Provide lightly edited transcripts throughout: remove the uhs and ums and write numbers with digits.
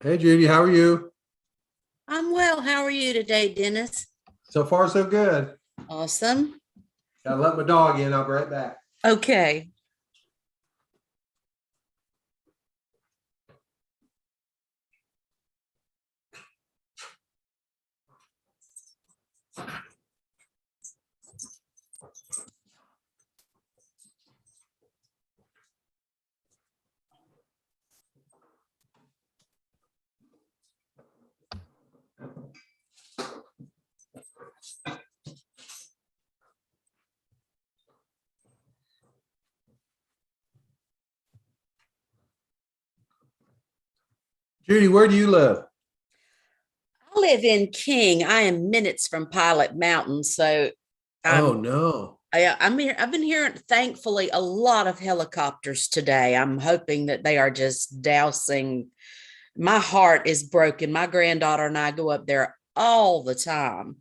Hey Judy, how are you? I'm well. How are you today, Dennis? So far, so good. Awesome. Gotta let my dog in. I'll be right back. Okay. Judy, where do you live? I live in King. I am minutes from Pilot Mountain, so Oh I'm no. I'm here. I've been hearing, thankfully, a lot of helicopters today. I'm hoping that they are just dousing. My heart is broken. My granddaughter and I go up there all the time.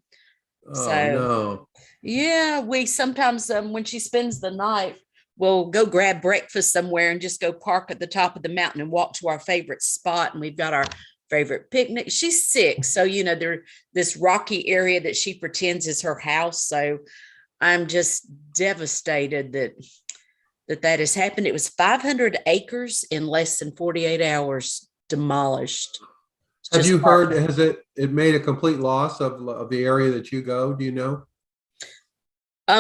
Oh So no. yeah, we sometimes when she spends the night, we'll go grab breakfast somewhere and just go park at the top of the mountain and walk to our favorite spot. And we've got our favorite picnic. She's 6, so there this rocky area that she pretends is her house. So I'm just devastated that has happened. It was 500 acres in less than 48 hours demolished. It's Have just you heard, heartbreaking. has it made a complete loss of the area that you go? Do you know?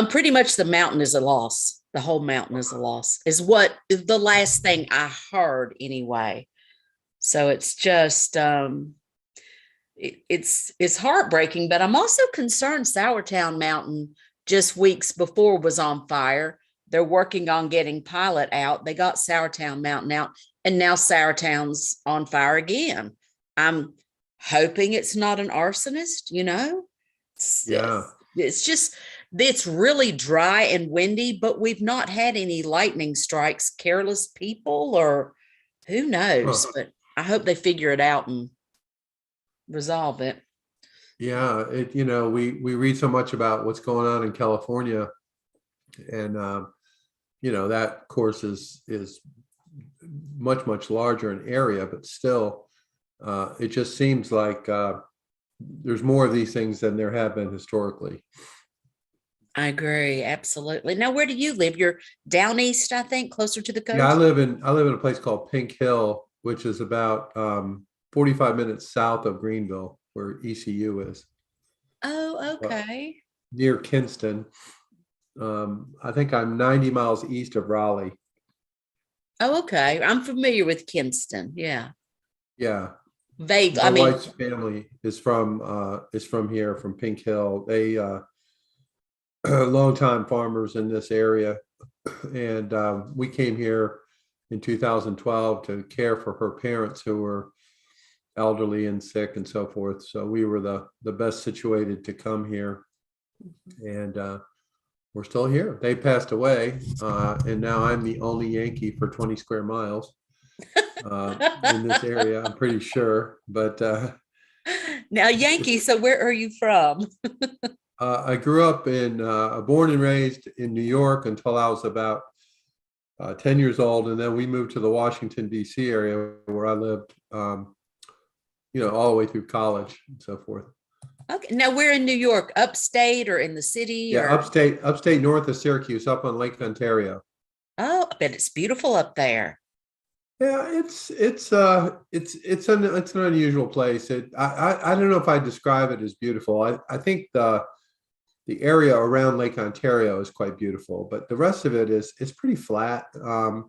Pretty much the mountain is a loss. The whole mountain is a loss, is what is the last thing I heard anyway. So it's just it's heartbreaking, but I'm also concerned Sourtown Mountain just weeks before was on fire. They're working on getting Pilot out. They got Sourtown Mountain out, and now Sourtown's on fire again. I'm hoping it's not an arsonist. It's, Yeah. it's just it's really dry and windy, but we've not had any lightning strikes, careless people, or who knows. Huh. But I hope they figure it out and resolve it. Yeah. We read so much about what's going on in California, and that of course is much larger in area, but still, it just seems like there's more of these things than there have been historically. I agree, absolutely. Now, where do you live? You're down east, I think, closer to the Yeah, I coast. live in I live in a place called Pink Hill, which is about 45 minutes south of Greenville, where ECU is, Oh, uh, okay. near Kinston. I think I'm 90 miles east of Raleigh. Oh, okay. I'm familiar with Kinston. Yeah. Yeah, Vague. my I mean, wife's family is from here, from Pink Hill. They longtime farmers in this area, and we came here in 2012 to care for her parents who were elderly and sick and so forth. So we were the best situated to come here, and we're still here. They passed away, and now I'm the only Yankee for 20 square miles in this area. I'm pretty sure, but now Yankee. So where are you from? I grew up born and raised in New York until I was about 10 years old, and then we moved to the Washington D.C. area where I lived, all the way through college and so forth. Okay. Now we're in New York, upstate or in the city Yeah, or upstate north of Syracuse, up on Lake Ontario. oh, I bet it's beautiful up there. Yeah, it's an unusual place. I don't know if I describe it as beautiful. I think the area around Lake Ontario is quite beautiful, but the rest of it is pretty flat. And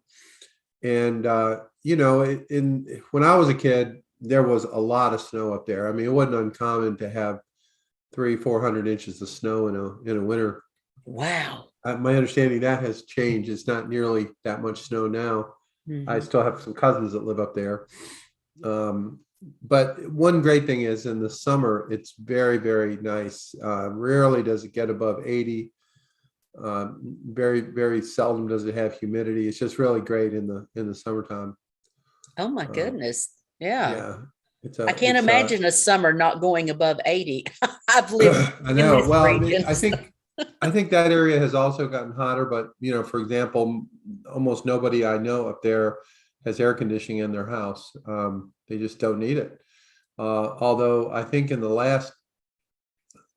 when I was a kid, there was a lot of snow up there. I mean, it wasn't uncommon to have 300-400 inches of snow in a winter. Wow. My understanding that has changed. It's not nearly that much snow now. I Mhm. still have some cousins that live up there. Um, but one great thing is in the summer, it's very, very nice. Rarely does it get above 80. Very, very seldom does it have humidity. It's just really great in the summertime. Oh my Uh, goodness. Yeah. yeah, it's I a can't it's imagine a summer not going above 80. I've lived I in know. this Well, region. I think that area has also gotten hotter, but for example, almost nobody I know up there has air conditioning in their house. They just don't need it. Although I think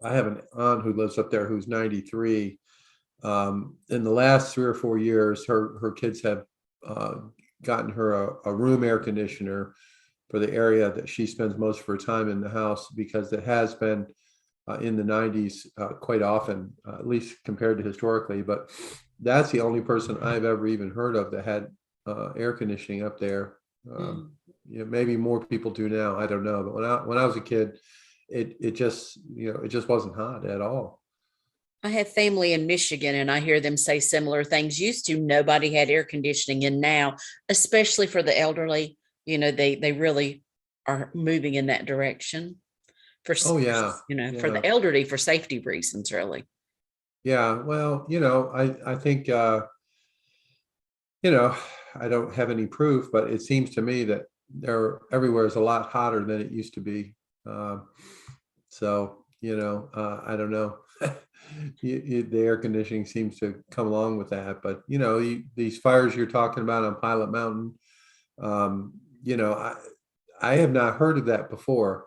I have an aunt who lives up there who's 93. In the last 3 or 4 years, her kids have gotten her a room air conditioner for the area that she spends most of her time in the house, because it has been in the 90s quite often, at least compared to historically. But that's the only person I've ever even heard of that had air conditioning up there. Maybe more people do now. I don't know. But when I was a kid, it just it just wasn't hot at all. I have family in Michigan and I hear them say similar things. Used to, nobody had air conditioning, and now, especially for the elderly, they really are moving in that direction for, Oh yeah, for the yeah, elderly, for safety reasons, really. yeah. Well, I think I don't have any proof, but it seems to me that everywhere is a lot hotter than it used to be. So I don't know. The air conditioning seems to come along with that, but these fires you're talking about on Pilot Mountain, um, I have not heard of that before.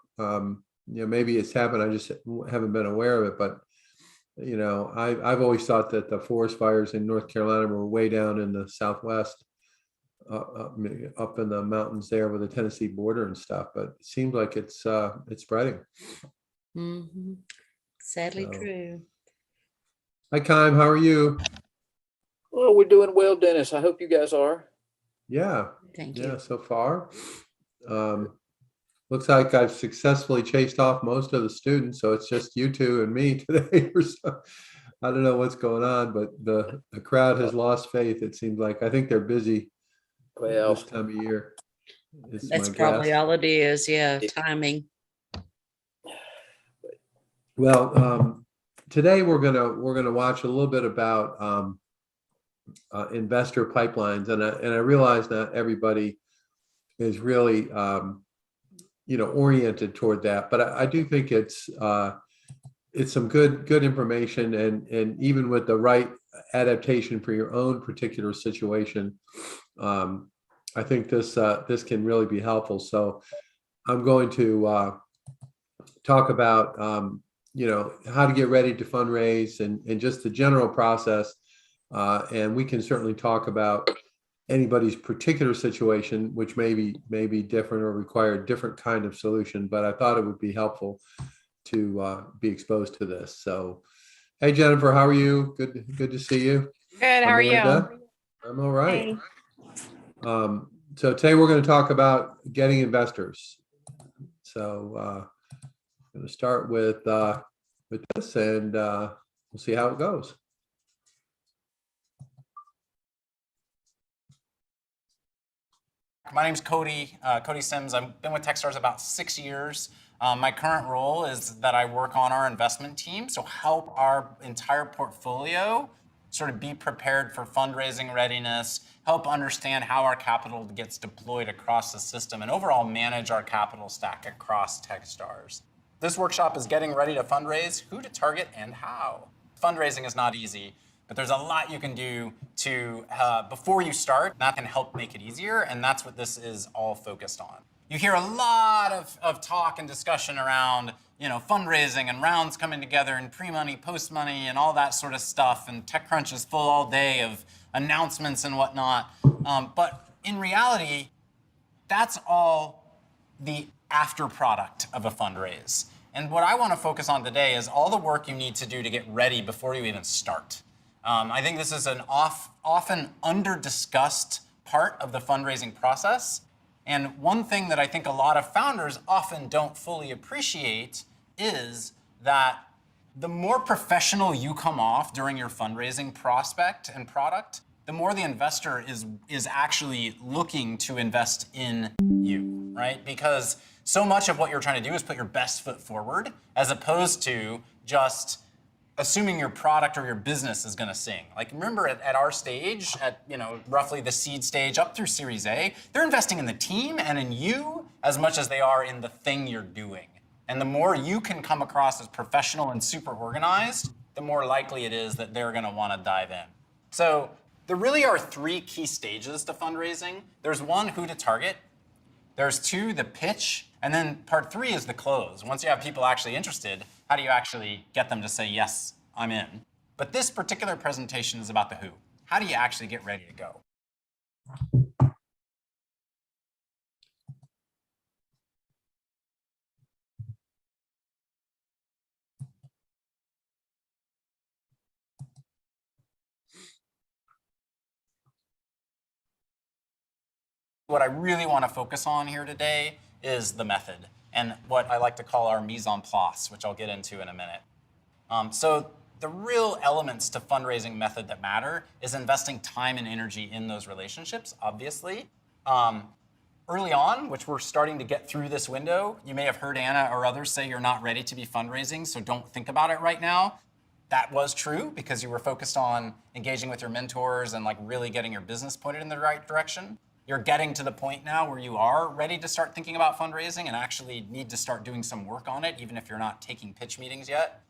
Maybe it's happened, I just haven't been aware of it. But I've always thought that the forest fires in North Carolina were way down in the Southwest, up in the mountains there with the Tennessee border and stuff. But it seems like it's spreading. Mhm. Sadly So, true. hi, Kime, how are you? Well, we're doing well, Dennis. I hope you guys are. Yeah, Thank yeah, you. so far. Um, Looks like I've successfully chased off most of the students, so it's just you two and me today. I don't know what's going on, but the crowd has lost faith, it seems like. I think they're busy Well, this time of year. It's my That's probably guess. all it is. Yeah, timing. Well, today we're gonna watch a little bit about investor pipelines, and I realize not everybody is really oriented toward that, but I do think it's some good information, and even with the right adaptation for your own particular situation, I think this can really be helpful. So I'm going to talk about how to get ready to fundraise, and just the general process, and we can certainly talk about anybody's particular situation, which may be different or require a different kind of solution. But I thought it would be helpful to be exposed to this. So, hey Jennifer, how are you? Good to see you. Good. How are you? Amanda, I'm all right. Hey. So today we're going to talk about getting investors. So I'm going to start with this, and we'll see how it goes. My name's Cody Sims. I've been with Techstars about 6 years. My current role is that I work on our investment team, so help our entire portfolio sort of be prepared for fundraising readiness, help understand how our capital gets deployed across the system, and overall manage our capital stack across Techstars. This workshop is getting ready to fundraise, who to target and how. Fundraising is not easy, but there's a lot you can do to before you start that can help make it easier, and that's what this is all focused on. You hear a lot of talk and discussion around fundraising and rounds coming together and pre-money, post-money, and all that sort of stuff, and TechCrunch is full all day of announcements and whatnot. But in reality, that's all the after product of a fundraise. And what I want to focus on today is all the work you need to do to get ready before you even start. I think this is an often under-discussed part of the fundraising process. And one thing that I think a lot of founders often don't fully appreciate is that the more professional you come off during your fundraising prospect and product, the more the investor is actually looking to invest in you, right? Because so much of what you're trying to do is put your best foot forward, as opposed to just assuming your product or your business is going to sing. Like, remember at our stage, at roughly the seed stage up through Series A, they're investing in the team and in you as much as they are in the thing you're doing. And the more you can come across as professional and super organized, the more likely it is that they're going to want to dive in. So There really are 3 key stages to fundraising. There's 1, who to target. There's 2, the pitch. And then part 3 is the close. Once you have people actually interested, how do you actually get them to say, yes, I'm in? But this particular presentation is about the who. How do you actually get ready to go? What I really want to focus on here today is the method and what I like to call our mise en place, which I'll get into in a minute. So the real elements to fundraising method that matter is investing time and energy in those relationships, obviously. Early on, which we're starting to get through this window, you may have heard Anna or others say you're not ready to be fundraising, so don't think about it right now. That was true because you were focused on engaging with your mentors and like really getting your business pointed in the right direction. You're getting to the point now where you are ready to start thinking about fundraising and actually need to start doing some work on it, even if you're not taking pitch meetings yet.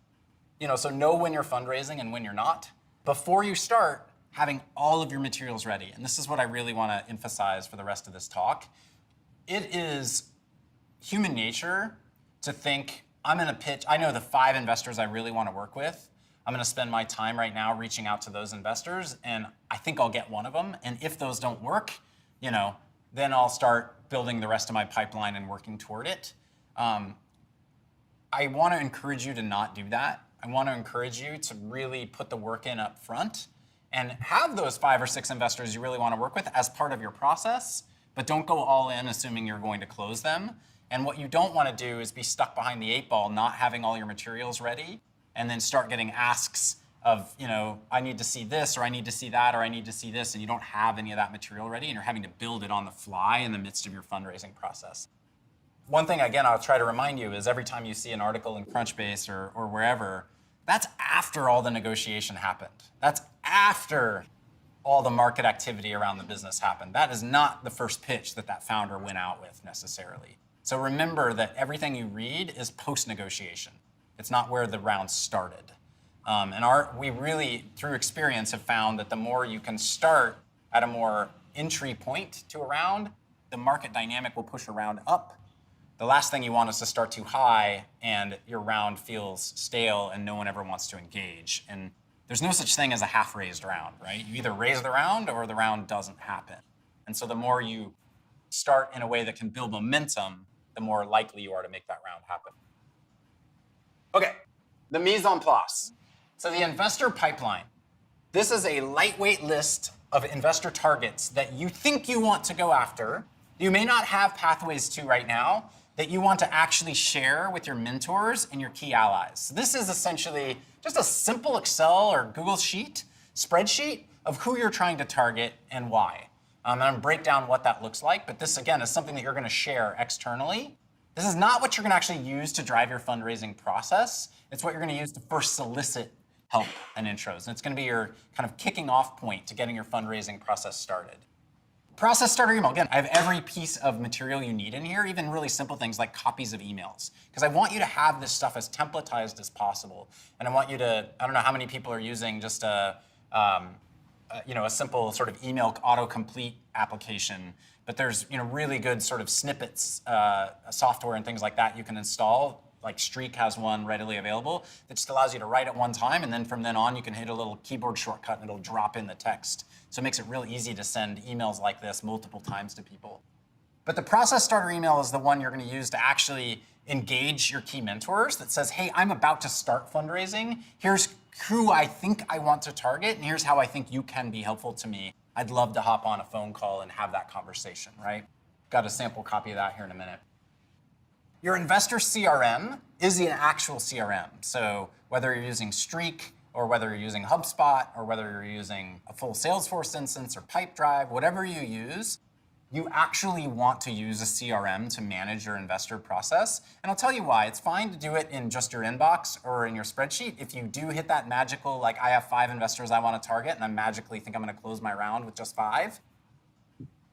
So know when you're fundraising and when you're not. Before you start, having all of your materials ready. And this is what I really want to emphasize for the rest of this talk. It is human nature to think, I'm going to pitch, I know the 5 investors I really want to work with. I'm going to spend my time right now reaching out to those investors, and I think I'll get one of them. And if those don't work, then I'll start building the rest of my pipeline and working toward it. I want to encourage you to not do that. I want to encourage you to really put the work in up front and have those 5 or 6 investors you really want to work with as part of your process, but don't go all in assuming you're going to close them. And what you don't want to do is be stuck behind the 8 ball, not having all your materials ready, and then start getting asks of, I need to see this, or I need to see that, or I need to see this, and you don't have any of that material ready, and you're having to build it on the fly in the midst of your fundraising process. One thing, again, I'll try to remind you is every time you see an article in Crunchbase or wherever, that's after all the negotiation happened. That's after all the market activity around the business happened. That is not the first pitch that founder went out with necessarily. So remember that everything you read is post-negotiation. It's not where the round started. We really, through experience, have found that the more you can start at a more entry point to a round, the market dynamic will push a round up. The last thing you want is to start too high and your round feels stale and no one ever wants to engage. And there's no such thing as a half-raised round, right? You either raise the round or the round doesn't happen. And so the more you start in a way that can build momentum, the more likely you are to make that round happen. Okay, the mise en place. So the investor pipeline. This is a lightweight list of investor targets that you think you want to go after. You may not have pathways to right now that you want to actually share with your mentors and your key allies. So this is essentially just a simple Excel or Google Sheet spreadsheet of who you're trying to target and why. I'm going to break down what that looks like, but this again is something that you're going to share externally. This is not what you're going to actually use to drive your fundraising process. It's what you're going to use to first solicit help and intros. And it's going to be your kind of kicking off point to getting your fundraising process started. Process starter email. Again, I have every piece of material you need in here, even really simple things like copies of emails. Because I want you to have this stuff as templatized as possible. And I want you to, I don't know how many people are using just a simple sort of email autocomplete application. But there's really good sort of snippets, software and things like that you can install. Like Streak has one readily available that just allows you to write at one time, and then from then on you can hit a little keyboard shortcut and it'll drop in the text. So it makes it real easy to send emails like this multiple times to people. But the process starter email is the one you're going to use to actually engage your key mentors that says, hey, I'm about to start fundraising. Here's who I think I want to target, and here's how I think you can be helpful to me. I'd love to hop on a phone call and have that conversation, right? Got a sample copy of that here in a minute. Your investor CRM is an actual CRM. So whether you're using Streak or whether you're using HubSpot or whether you're using a full Salesforce instance or Pipedrive, whatever you use, you actually want to use a CRM to manage your investor process. And I'll tell you why. It's fine to do it in just your inbox or in your spreadsheet. If you do hit that magical, like I have 5 investors I want to target and I magically think I'm going to close my round with just 5.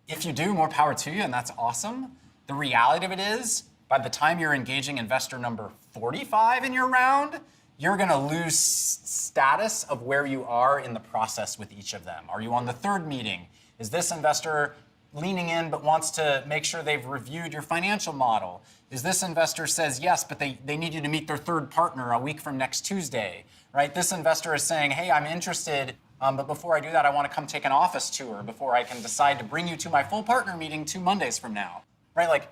If you do, more power to you, and that's awesome. The reality of it is, by the time you're engaging investor number 45 in your round, you're going to lose status of where you are in the process with each of them. Are you on the third meeting? Is this investor leaning in but wants to make sure they've reviewed your financial model? Is this investor says yes, but they need you to meet their third partner a week from next Tuesday, right? This investor is saying, hey, I'm interested, but before I do that, I want to come take an office tour before I can decide to bring you to my full partner meeting 2 Mondays from now, right? Like,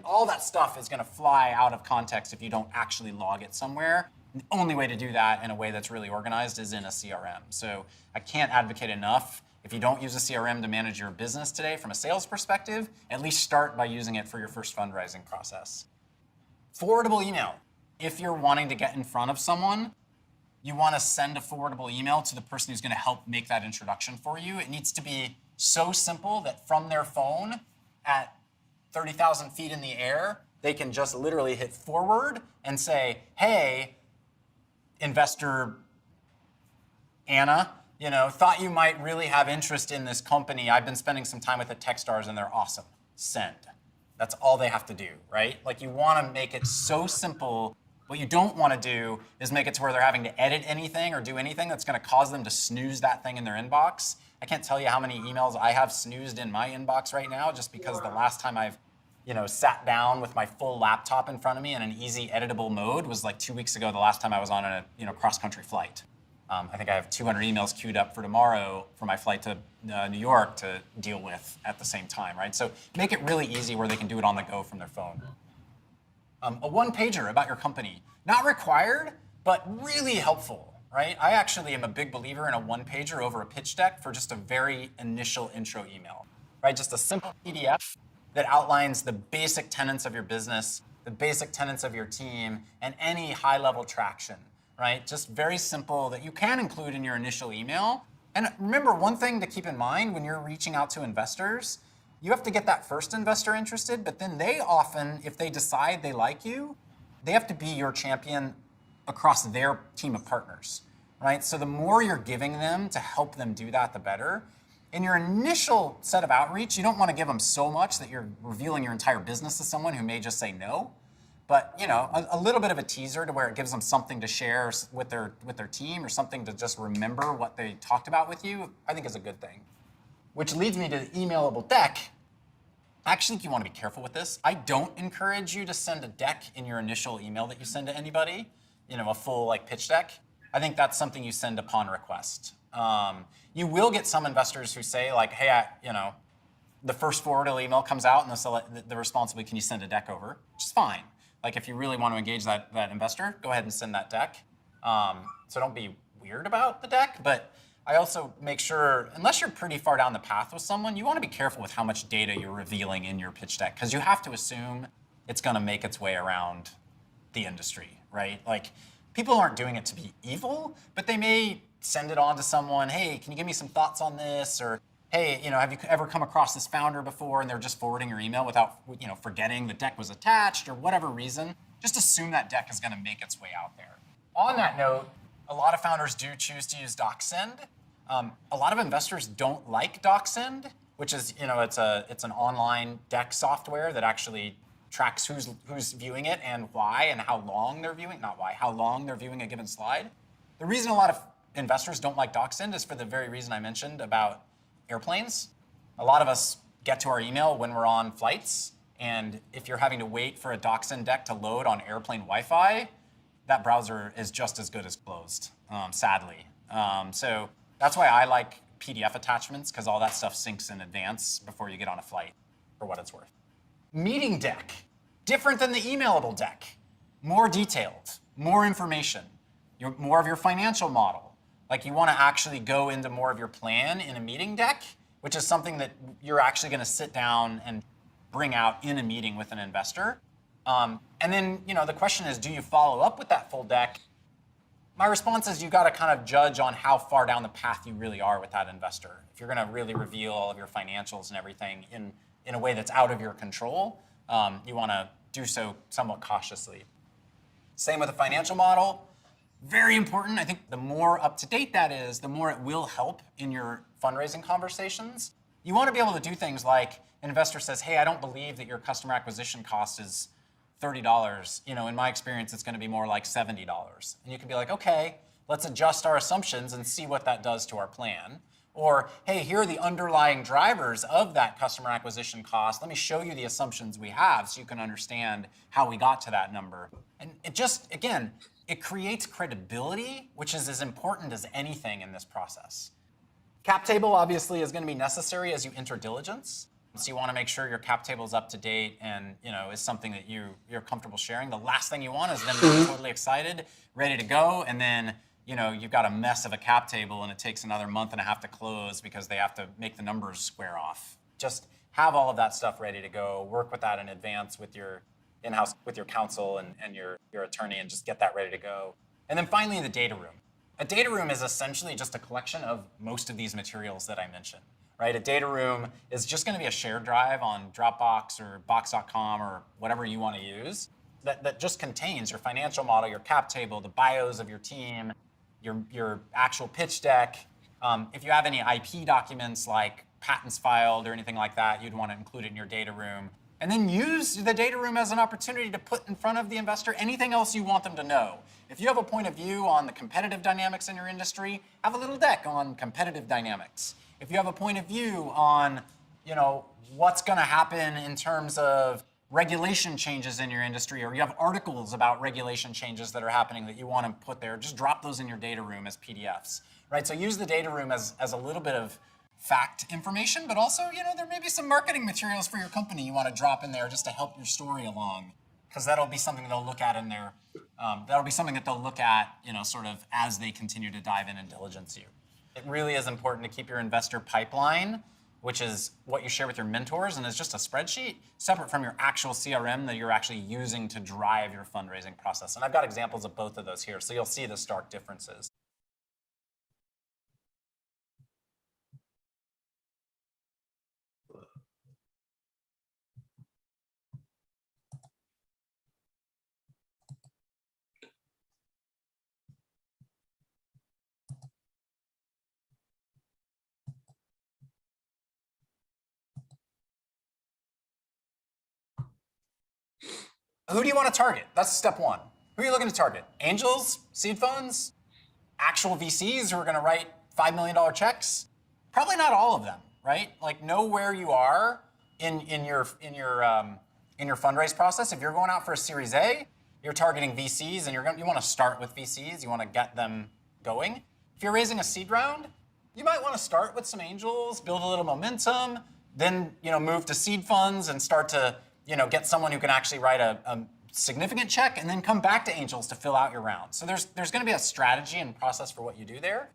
all that stuff is going to fly out of context if you don't actually log it somewhere. The only way to do that in a way that's really organized is in a CRM. So I can't advocate enough. If you don't use a CRM to manage your business today from a sales perspective, at least start by using it for your first fundraising process. Forwardable email. If you're wanting to get in front of someone, you want to send a forwardable email to the person who's going to help make that introduction for you. It needs to be so simple that from their phone at 30,000 feet in the air, they can just literally hit forward and say, hey, investor Anna, thought you might really have interest in this company. I've been spending some time with the Techstars and they're awesome. Send. That's all they have to do, right? Like, you want to make it so simple. What you don't want to do is make it to where they're having to edit anything or do anything that's going to cause them to snooze that thing in their inbox. I can't tell you how many emails I have snoozed in my inbox right now just because the last time I've sat down with my full laptop in front of me in an easy editable mode was like 2 weeks ago, the last time I was on a cross-country flight. I think I have 200 emails queued up for tomorrow for my flight to New York to deal with at the same time, right? So make it really easy where they can do it on the go from their phone. A one-pager about your company, not required, but really helpful, right? I actually am a big believer in a one-pager over a pitch deck for just a very initial intro email, right? Just a simple PDF that outlines the basic tenets of your business, the basic tenets of your team, and any high-level traction, right? Just very simple that you can include in your initial email. And remember, one thing to keep in mind when you're reaching out to investors, you have to get that first investor interested, but then they often, if they decide they like you, they have to be your champion across their team of partners, right? So the more you're giving them to help them do that, the better. In your initial set of outreach, you don't want to give them so much that you're revealing your entire business to someone who may just say no. But a little bit of a teaser to where it gives them something to share with their team or something to just remember what they talked about with you, I think is a good thing. Which leads me to the emailable deck. I actually think you want to be careful with this. I don't encourage you to send a deck in your initial email that you send to anybody, a full pitch deck. I think that's something you send upon request. You will get some investors who say hey, the first forwarded email comes out and the response will be, can you send a deck over? Which is fine. If you really want to engage that investor, go ahead and send that deck. So don't be weird about the deck, but I also make sure, unless you're pretty far down the path with someone, you want to be careful with how much data you're revealing in your pitch deck, because you have to assume it's going to make its way around the industry, right? People aren't doing it to be evil, but they may send it on to someone, hey, can you give me some thoughts on this? Or, hey, have you ever come across this founder before? And they're just forwarding your email without, forgetting the deck was attached or whatever reason. Just assume that deck is going to make its way out there. On that note, a lot of founders do choose to use DocSend. A lot of investors don't like DocSend, which is, it's an online deck software that actually tracks who's viewing it and why and how long they're viewing, not why, how long they're viewing a given slide. The reason a lot of investors don't like DocSend is for the very reason I mentioned about airplanes. A lot of us get to our email when we're on flights, and if you're having to wait for a DocSend deck to load on airplane Wi-Fi, that browser is just as good as closed, sadly. So that's why I like PDF attachments, because all that stuff syncs in advance before you get on a flight, for what it's worth. Meeting deck, different than the emailable deck. More detailed, more information, more of your financial model. You want to actually go into more of your plan in a meeting deck, which is something that you're actually going to sit down and bring out in a meeting with an investor. And then, the question is, do you follow up with that full deck? My response is you got to kind of judge on how far down the path you really are with that investor. If you're going to really reveal all of your financials and everything in a way that's out of your control, you want to do so somewhat cautiously. Same with a financial model. Very important. I think the more up-to-date that is, the more it will help in your fundraising conversations. You want to be able to do things like an investor says, hey, I don't believe that your customer acquisition cost is $30, in my experience, it's going to be more like $70. And you can be like, okay, let's adjust our assumptions and see what that does to our plan. Or, hey, here are the underlying drivers of that customer acquisition cost. Let me show you the assumptions we have so you can understand how we got to that number. And it just, again, it creates credibility, which is as important as anything in this process. Cap table obviously is going to be necessary as you enter diligence. So you want to make sure your cap table is up to date and is something that you're comfortable sharing. The last thing you want is them to be totally excited, ready to go, and then you've got a mess of a cap table and it takes another month and a half to close because they have to make the numbers square off. Just have all of that stuff ready to go. Work with that in advance with your in-house, with your counsel and your attorney, and just get that ready to go. And then finally, the data room. A data room is essentially just a collection of most of these materials that I mentioned, right? A data room is just going to be a shared drive on Dropbox or Box.com or whatever you want to use that just contains your financial model, your cap table, the bios of your team, your actual pitch deck. If you have any IP documents like patents filed or anything like that, you'd want to include it in your data room. And then use the data room as an opportunity to put in front of the investor anything else you want them to know. If you have a point of view on the competitive dynamics in your industry, have a little deck on competitive dynamics. If you have a point of view on, what's going to happen in terms of regulation changes in your industry, or you have articles about regulation changes that are happening that you want to put there, just drop those in your data room as PDFs, right? So use the data room as a little bit of fact information, but also, there may be some marketing materials for your company you want to drop in there just to help your story along, because that'll be something they'll look at in their, that'll be something that they'll look at, sort of as they continue to dive in and diligence you. It really is important to keep your investor pipeline, which is what you share with your mentors, and is just a spreadsheet separate from your actual CRM that you're actually using to drive your fundraising process. And I've got examples of both of those here, so you'll see the stark differences. Who do you want to target? That's step one. Who are you looking to target? Angels, seed funds, actual VCs who are going to write $5 million checks? Probably not all of them, right? Like, know where you are in your fundraise process. If you're going out for a Series A, you're targeting VCs, and you want to start with VCs. You want to get them going. If you're raising a seed round, you might want to start with some angels, build a little momentum, then move to seed funds and start to get someone who can actually write a significant check, and then come back to angels to fill out your round. So there's going to be a strategy and process for what you do there.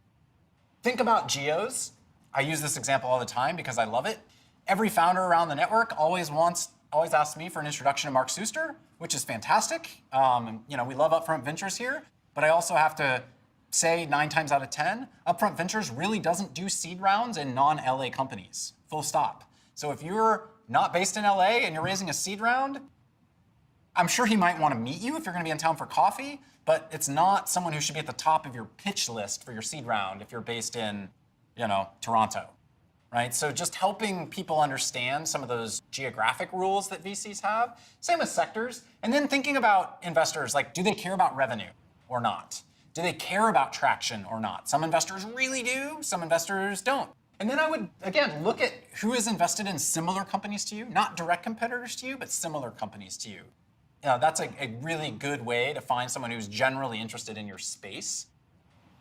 Think about geos. I use this example all the time because I love it. Every founder around the network always asks me for an introduction to Mark Suster, which is fantastic. We love Upfront Ventures here, but I also have to say 9 times out of 10, Upfront Ventures really doesn't do seed rounds in non-LA companies, full stop. So if you're not based in LA and you're raising a seed round, I'm sure he might want to meet you if you're going to be in town for coffee, but it's not someone who should be at the top of your pitch list for your seed round if you're based in, Toronto, right? So just helping people understand some of those geographic rules that VCs have, same with sectors, and then thinking about investors, like, do they care about revenue or not? Do they care about traction or not? Some investors really do, some investors don't. And then I would, again, look at who is invested in similar companies to you, not direct competitors to you, but similar companies to you. That's a really good way to find someone who's generally interested in your space.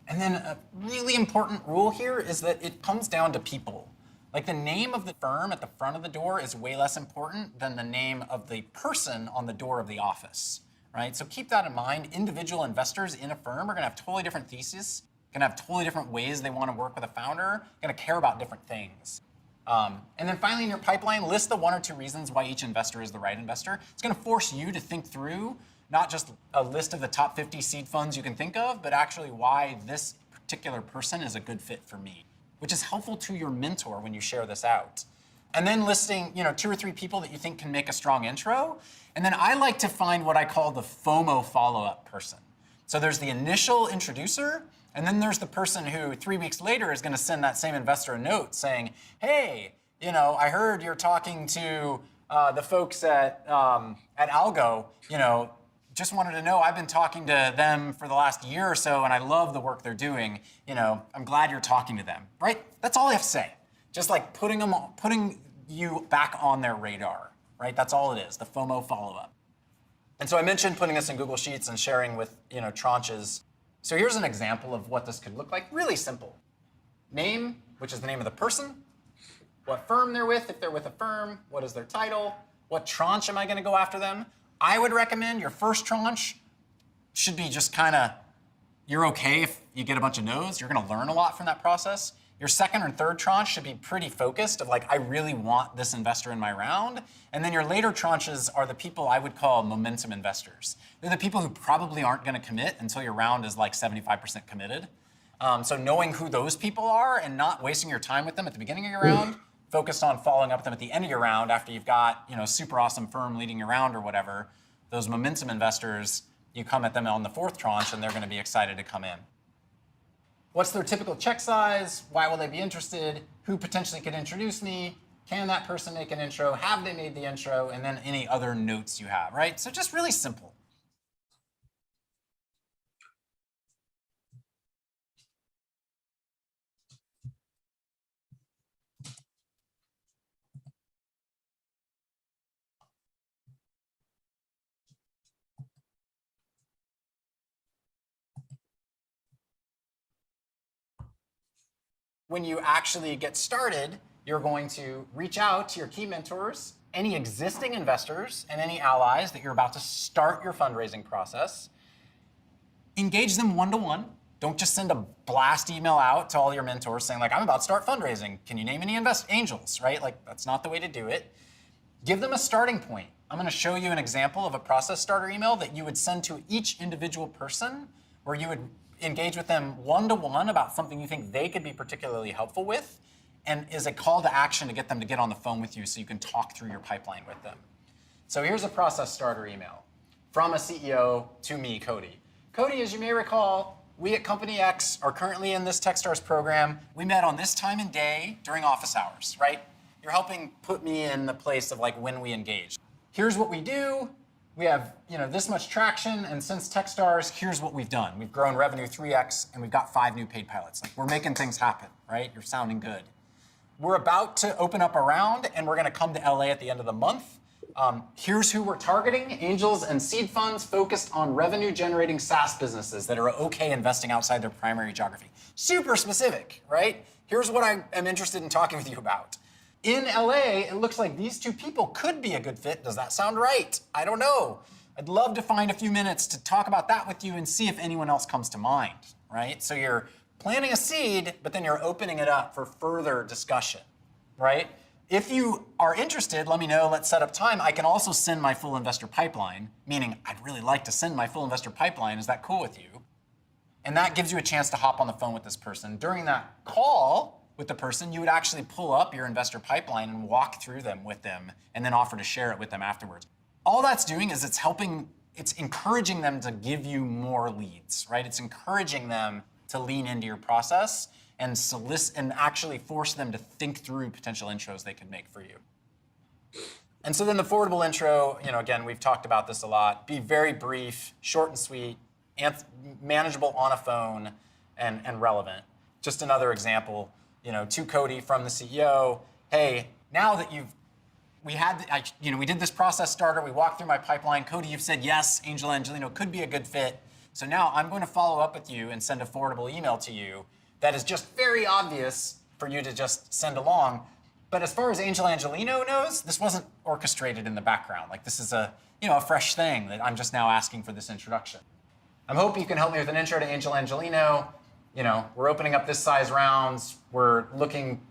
And then a really important rule here is that it comes down to people. Like, the name of the firm at the front of the door is way less important than the name of the person on the door of the office, right? So keep that in mind. Individual investors in a firm are going to have totally different theses, going to have totally different ways they want to work with a founder, going to care about different things. And then finally, in your pipeline, list the 1 or 2 reasons why each investor is the right investor. It's going to force you to think through not just a list of the top 50 seed funds you can think of, but actually why this particular person is a good fit for me, which is helpful to your mentor when you share this out. And then listing, 2 or 3 people that you think can make a strong intro. And then I like to find what I call the FOMO follow-up person. So there's the initial introducer, and then there's the person who 3 weeks later is going to send that same investor a note saying, hey, I heard you're talking to the folks at Algo, just wanted to know, I've been talking to them for the last year or so, and I love the work they're doing. I'm glad you're talking to them, right? That's all I have to say. Just like putting you back on their radar, right? That's all it is, the FOMO follow-up. And so I mentioned putting this in Google Sheets and sharing with, tranches. So here's an example of what this could look like, really simple. Name, which is the name of the person, what firm they're with, if they're with a firm, what is their title, what tranche am I going to go after them? I would recommend your first tranche should be just kind of, you're okay if you get a bunch of no's, you're going to learn a lot from that process. Your second or third tranche should be pretty focused of like, I really want this investor in my round. And then your later tranches are the people I would call momentum investors. They're the people who probably aren't going to commit until your round is like 75% committed. So knowing who those people are and not wasting your time with them at the beginning of your round, focused on following up with them at the end of your round after you've got a super awesome firm leading your round or whatever, those momentum investors, you come at them on the fourth tranche and they're going to be excited to come in. What's their typical check size? Why will they be interested? Who potentially could introduce me? Can that person make an intro? Have they made the intro? And then any other notes you have, right? So just really simple. When you actually get started, you're going to reach out to your key mentors, any existing investors, and any allies that you're about to start your fundraising process. Engage them one-to-one. Don't just send a blast email out to all your mentors saying like, I'm about to start fundraising. Can you name any angels, right? Like, that's not the way to do it. Give them a starting point. I'm going to show you an example of a process starter email that you would send to each individual person where you would engage with them one-to-one about something you think they could be particularly helpful with, and is a call to action to get them to get on the phone with you so you can talk through your pipeline with them. So here's a process starter email from a CEO to me, Cody. Cody, as you may recall, we at Company X are currently in this Techstars program. We met on this time and day during office hours, right? You're helping put me in the place of like when we engage. Here's what we do. We have this much traction, and since Techstars, here's what we've done. We've grown revenue 3x, and we've got 5 new paid pilots. Like, we're making things happen, right? You're sounding good. We're about to open up a round, and we're going to come to LA at the end of the month. Here's who we're targeting: angels and seed funds focused on revenue-generating SaaS businesses that are okay investing outside their primary geography. Super specific, right? Here's what I am interested in talking with you about. In LA, it looks like these two people could be a good fit. Does that sound right? I don't know. I'd love to find a few minutes to talk about that with you and see if anyone else comes to mind, right? So you're planting a seed, but then you're opening it up for further discussion, right? If you are interested, let me know. Let's set up time. I can also send my full investor pipeline, meaning I'd really like to send my full investor pipeline. Is that cool with you? And that gives you a chance to hop on the phone with this person. During that call with the person, you would actually pull up your investor pipeline and walk through them with them and then offer to share it with them afterwards. All that's doing is it's encouraging them to give you more leads, right? It's encouraging them to lean into your process and solicit and actually force them to think through potential intros they could make for you. And so then the forwardable intro, again, we've talked about this a lot. Be very brief, short and sweet, manageable on a phone, and relevant. Just another example, to Cody from the CEO, hey, now that we did this process starter, we walked through my pipeline. Cody, you've said yes, Angel Angelino could be a good fit. So now I'm going to follow up with you and send a forwardable email to you that is just very obvious for you to just send along. But as far as Angel Angelino knows, this wasn't orchestrated in the background. Like, this is a fresh thing that I'm just now asking for this introduction. I hope you can help me with an intro to Angel Angelino. We're opening up this size rounds. We're looking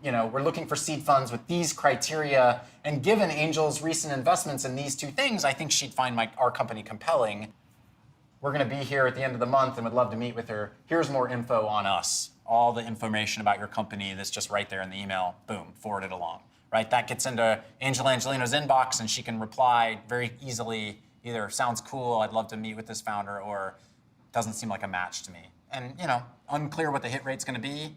for seed funds with these criteria. And given Angel's recent investments in these two things, I think she'd find our company compelling. We're going to be here at the end of the month and would love to meet with her. Here's more info on us. All the information about your company that's just right there in the email. Boom, forward it along. Right? That gets into Angel Angelino's inbox, and she can reply very easily. Either sounds cool, I'd love to meet with this founder, or doesn't seem like a match to me. And unclear what the hit rate's going to be.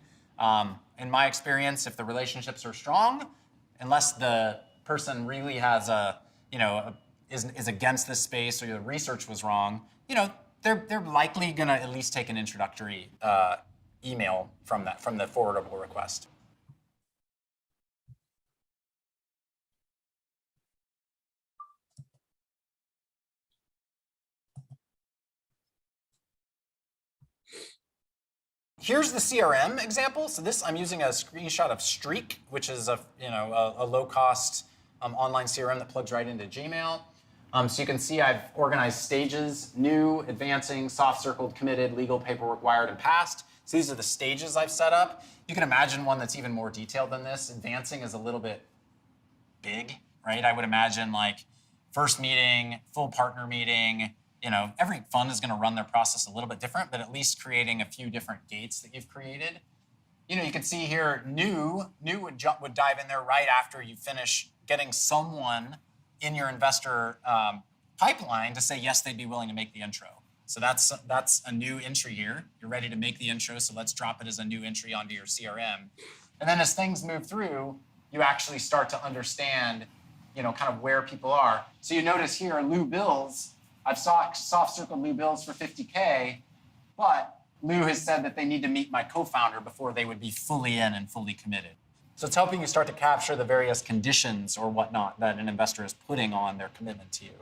In my experience, if the relationships are strong, unless the person really has is against this space or the research was wrong, they're likely going to at least take an introductory email from the forwardable request. Here's the CRM example. So this, I'm using a screenshot of Streak, which is a low-cost online CRM that plugs right into Gmail. So you can see I've organized stages: new, advancing, soft circled, committed, legal, paperwork, wired, and passed. So these are the stages I've set up. You can imagine one that's even more detailed than this. Advancing is a little bit big, right? I would imagine like first meeting, full partner meeting. Every fund is going to run their process a little bit different, but at least creating a few different gates that you've created. You can see here, new would dive in there right after you finish getting someone in your investor pipeline to say yes, they'd be willing to make the intro. So that's a new entry here. You're ready to make the intro, so let's drop it as a new entry onto your CRM. And then as things move through, you actually start to understand, kind of where people are. So you notice here, Lou Bills. I've soft circled Lou Bills for 50K, but Lou has said that they need to meet my co-founder before they would be fully in and fully committed. So it's helping you start to capture the various conditions or whatnot that an investor is putting on their commitment to you.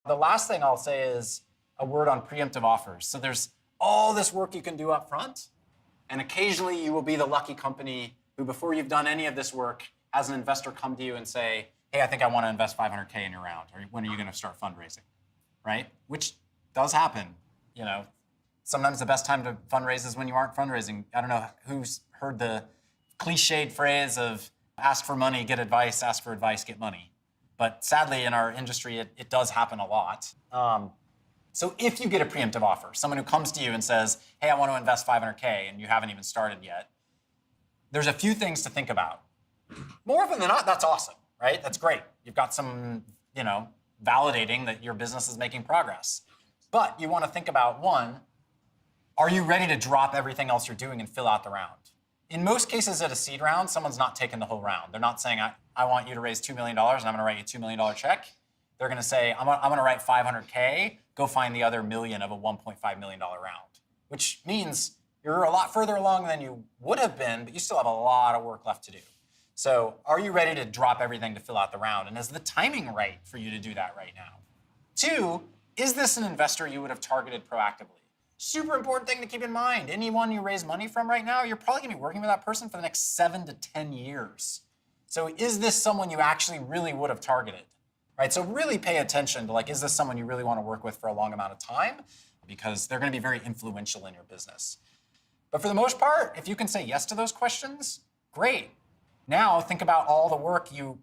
The last thing I'll say is a word on preemptive offers. So there's all this work you can do up front, and occasionally you will be the lucky company who, before you've done any of this work, has an investor come to you and say, hey, I think I want to invest 500K in your round, or when are you going to start fundraising, right? Which does happen. Sometimes the best time to fundraise is when you aren't fundraising. I don't know who's heard the cliched phrase of ask for money, get advice, ask for advice, get money. But sadly, in our industry, it does happen a lot. So if you get a preemptive offer, someone who comes to you and says, hey, I want to invest 500K, and you haven't even started yet, there's a few things to think about. More often than not, that's awesome, right? That's great. You've got some, validating that your business is making progress. But you want to think about, one, are you ready to drop everything else you're doing and fill out the round? In most cases at a seed round, someone's not taking the whole round. They're not saying, I want you to raise $2 million and I'm going to write you a $2 million check. They're going to say, I'm going to write 500K, go find the other million of a $1.5 million round, which means you're a lot further along than you would have been, but you still have a lot of work left to do. So are you ready to drop everything to fill out the round? And is the timing right for you to do that right now? Two, is this an investor you would have targeted proactively? Super important thing to keep in mind. Anyone you raise money from right now, you're probably going to be working with that person for the next 7 to 10 years. So is this someone you actually really would have targeted? Right, so really pay attention to is this someone you really want to work with for a long amount of time? Because they're going to be very influential in your business. But for the most part, if you can say yes to those questions, great. Now think about all the work you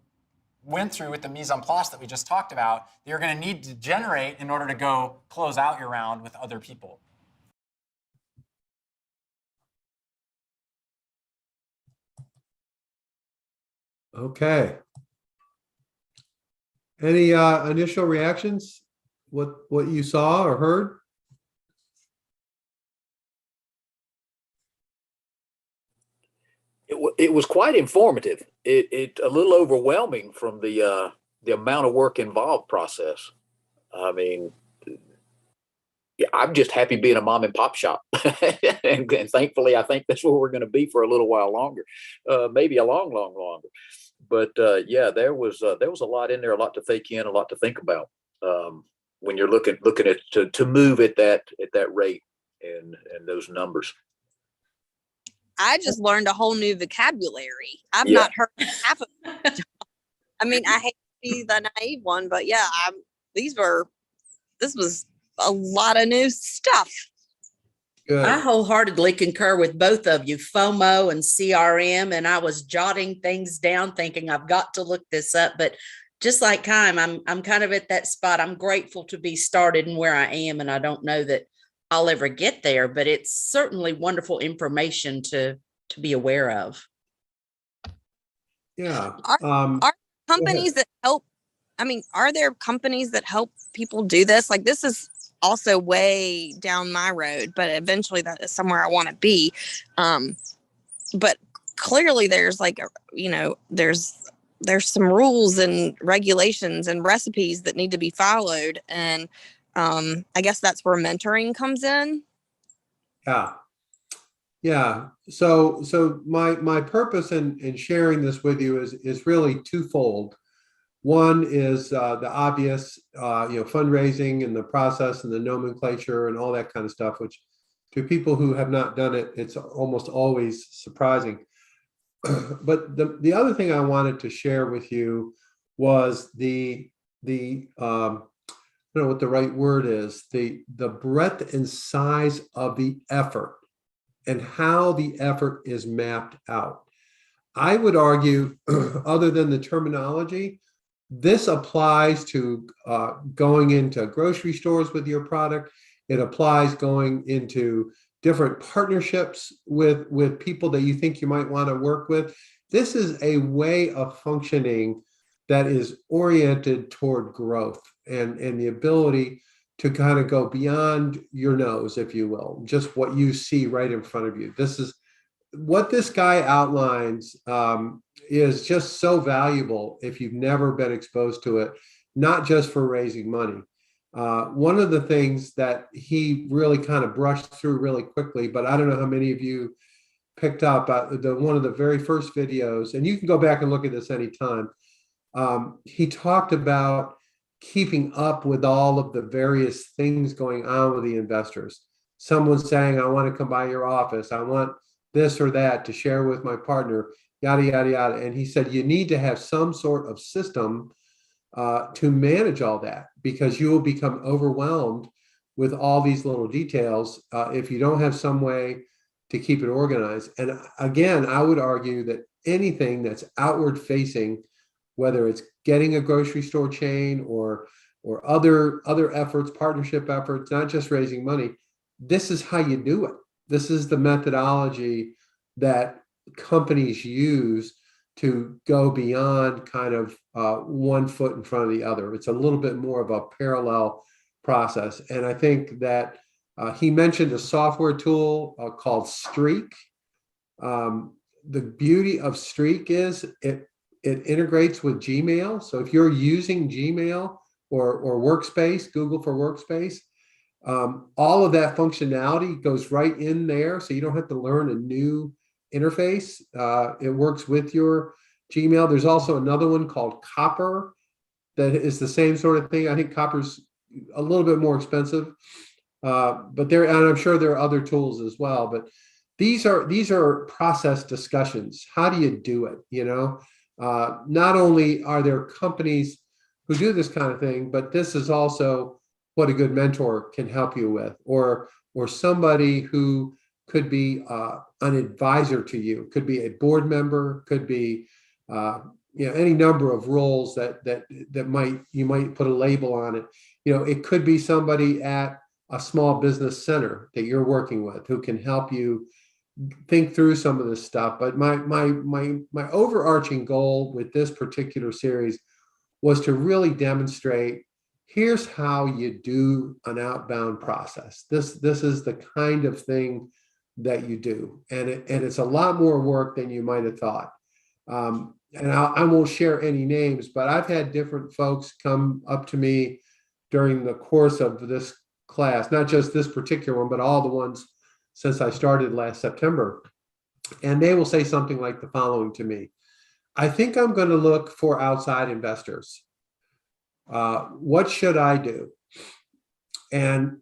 went through with the mise en place that we just talked about that you're going to need to generate in order to go close out your round with other people. Okay. Any initial reactions? What you saw or heard? It was quite informative. It a little overwhelming from the amount of work involved process. I mean, yeah, I'm just happy being a mom and pop shop, and thankfully, I think that's where we're going to be for a little while longer, maybe a long longer. But yeah, there was a lot in there, a lot to take in, a lot to think about when you're looking at to move at that rate and those numbers. I just learned a whole new vocabulary. I've Yeah. not heard half of it. I mean, I hate to be the naive one, but yeah, this was a lot of new stuff. Good. I wholeheartedly concur with both of you, FOMO and CRM, and I was jotting things down thinking I've got to look this up, but just like Chaim, I'm kind of at that spot. I'm grateful to be started and where I am, and I don't know that I'll ever get there, but it's certainly wonderful information to be aware of. Yeah. Companies that help, I mean, are there companies that help people do this? Like, this is also way down my road, but eventually that is somewhere I want to be. But clearly there's like, there's some rules and regulations and recipes that need to be followed. And I guess that's where mentoring comes in. Yeah. Yeah. So my purpose in sharing this with you is really twofold. One is the obvious, fundraising and the process and the nomenclature and all that kind of stuff, which to people who have not done it, it's almost always surprising. But the other thing I wanted to share with you was the I don't know what the right word is, the breadth and size of the effort and how the effort is mapped out. I would argue, other than the terminology, this applies to going into grocery stores with your product. It applies going into different partnerships with people that you think you might want to work with. This is a way of functioning that is oriented toward growth and the ability to kind of go beyond your nose, if you will, just what you see right in front of you. This is what this guy outlines is just so valuable if you've never been exposed to it, not just for raising money. One of the things that he really kind of brushed through really quickly, but I don't know how many of you picked up one of the very first videos, and you can go back and look at this anytime. He talked about keeping up with all of the various things going on with the investors. Someone saying, I want to come by your office. I want this or that to share with my partner, yada, yada, yada. And he said, you need to have some sort of system to manage all that, because you will become overwhelmed with all these little details if you don't have some way to keep it organized. And again, I would argue that anything that's outward facing, whether it's getting a grocery store chain or other efforts, partnership efforts, not just raising money, this is how you do it. This is the methodology that companies use to go beyond kind of one foot in front of the other. It's a little bit more of a parallel process. And I think that he mentioned a software tool called Streak. The beauty of Streak is it integrates with Gmail. So if you're using Gmail or Workspace, Google for Workspace, all of that functionality goes right in there. So you don't have to learn a new interface. It works with your Gmail. There's also another one called Copper that is the same sort of thing. I think Copper's a little bit more expensive, but and I'm sure there are other tools as well. But these are process discussions. How do you do it? Not only are there companies who do this kind of thing, but this is also what a good mentor can help you with, or somebody who could be an advisor to you, could be a board member, could be any number of roles that you might put a label on it. It could be somebody at a small business center that you're working with who can help you think through some of this stuff. But my overarching goal with this particular series was to really demonstrate, here's how you do an outbound process. This is the kind of thing that you do, and it's a lot more work than you might have thought. And I won't share any names, but I've had different folks come up to me during the course of this class, not just this particular one, but all the ones since I started last September. And they will say something like the following to me: I think I'm going to look for outside investors. What should I do? And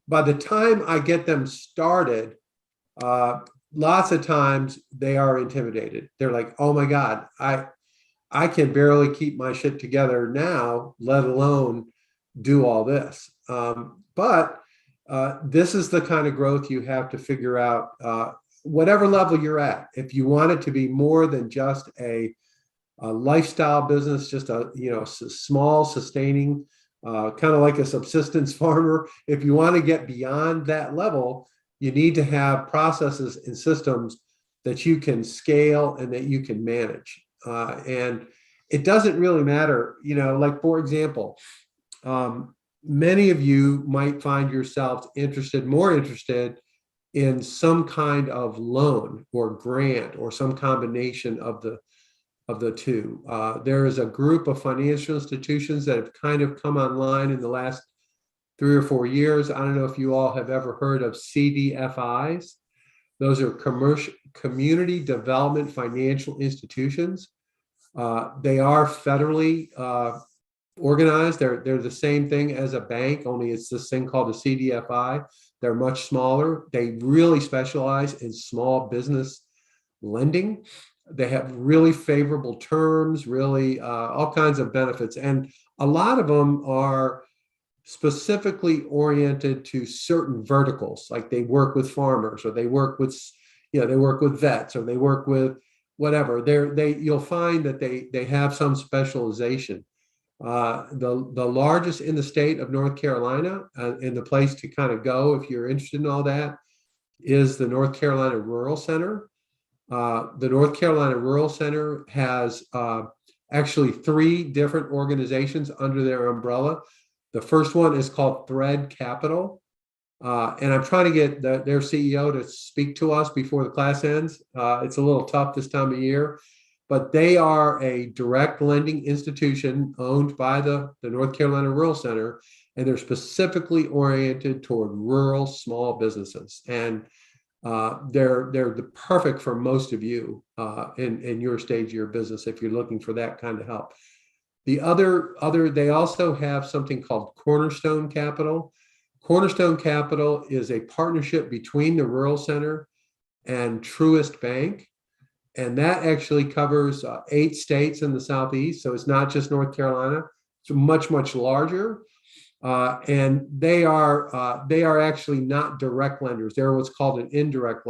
by the time I get them started, lots of times they are intimidated. They're like, oh my God, I can barely keep my shit together now, let alone do all this. But this is the kind of growth you have to figure out, whatever level you're at. If you want it to be more than just a lifestyle business, just a small sustaining, kind of like a subsistence farmer, if you want to get beyond that level, you need to have processes and systems that you can scale and that you can manage. And it doesn't really matter, like, for example, many of you might find yourselves more interested in some kind of loan or grant or some combination of the two. There is a group of financial institutions that have kind of come online in the last 3 or 4 years. I don't know if you all have ever heard of CDFIs. Those are community development financial institutions. They are federally organized. They're the same thing as a bank, only it's this thing called a CDFI. They're much smaller. They really specialize in small business lending. They have really favorable terms, really all kinds of benefits. And a lot of them are specifically oriented to certain verticals, like they work with farmers, or they work with, they work with vets, or they work with whatever. You'll find that they have some specialization. The largest in the state of North Carolina, and the place to kind of go if you're interested in all that, is the North Carolina Rural Center. The North Carolina Rural Center has actually 3 different organizations under their umbrella. The first one is called Thread Capital. And I'm trying to get their CEO to speak to us before the class ends. It's a little tough this time of year, but they are a direct lending institution owned by the North Carolina Rural Center, and they're specifically oriented toward rural small businesses. And they're perfect for most of you in your stage of your business if you're looking for that kind of help. The they also have something called Cornerstone Capital. Cornerstone Capital is a partnership between the Rural Center and Truist Bank, and that actually covers 8 states in the Southeast. So it's not just North Carolina; it's much, much larger. And they are actually not direct lenders. They're what's called an indirect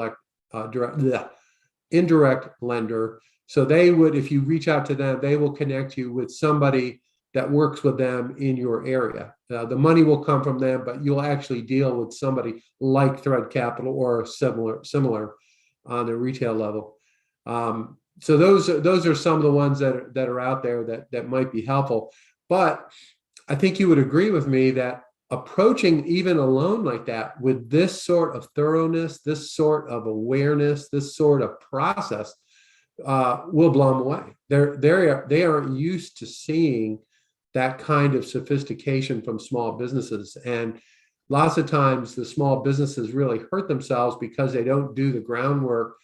lender. So they would, if you reach out to them, they will connect you with somebody that works with them in your area. The money will come from them, but you'll actually deal with somebody like Thread Capital or similar on the retail level. So those are some of the ones that are out there that might be helpful. But I think you would agree with me that approaching even a loan like that with this sort of thoroughness, this sort of awareness, this sort of process will blow them away. They aren't used to seeing that kind of sophistication from small businesses. And lots of times the small businesses really hurt themselves because they don't do the groundwork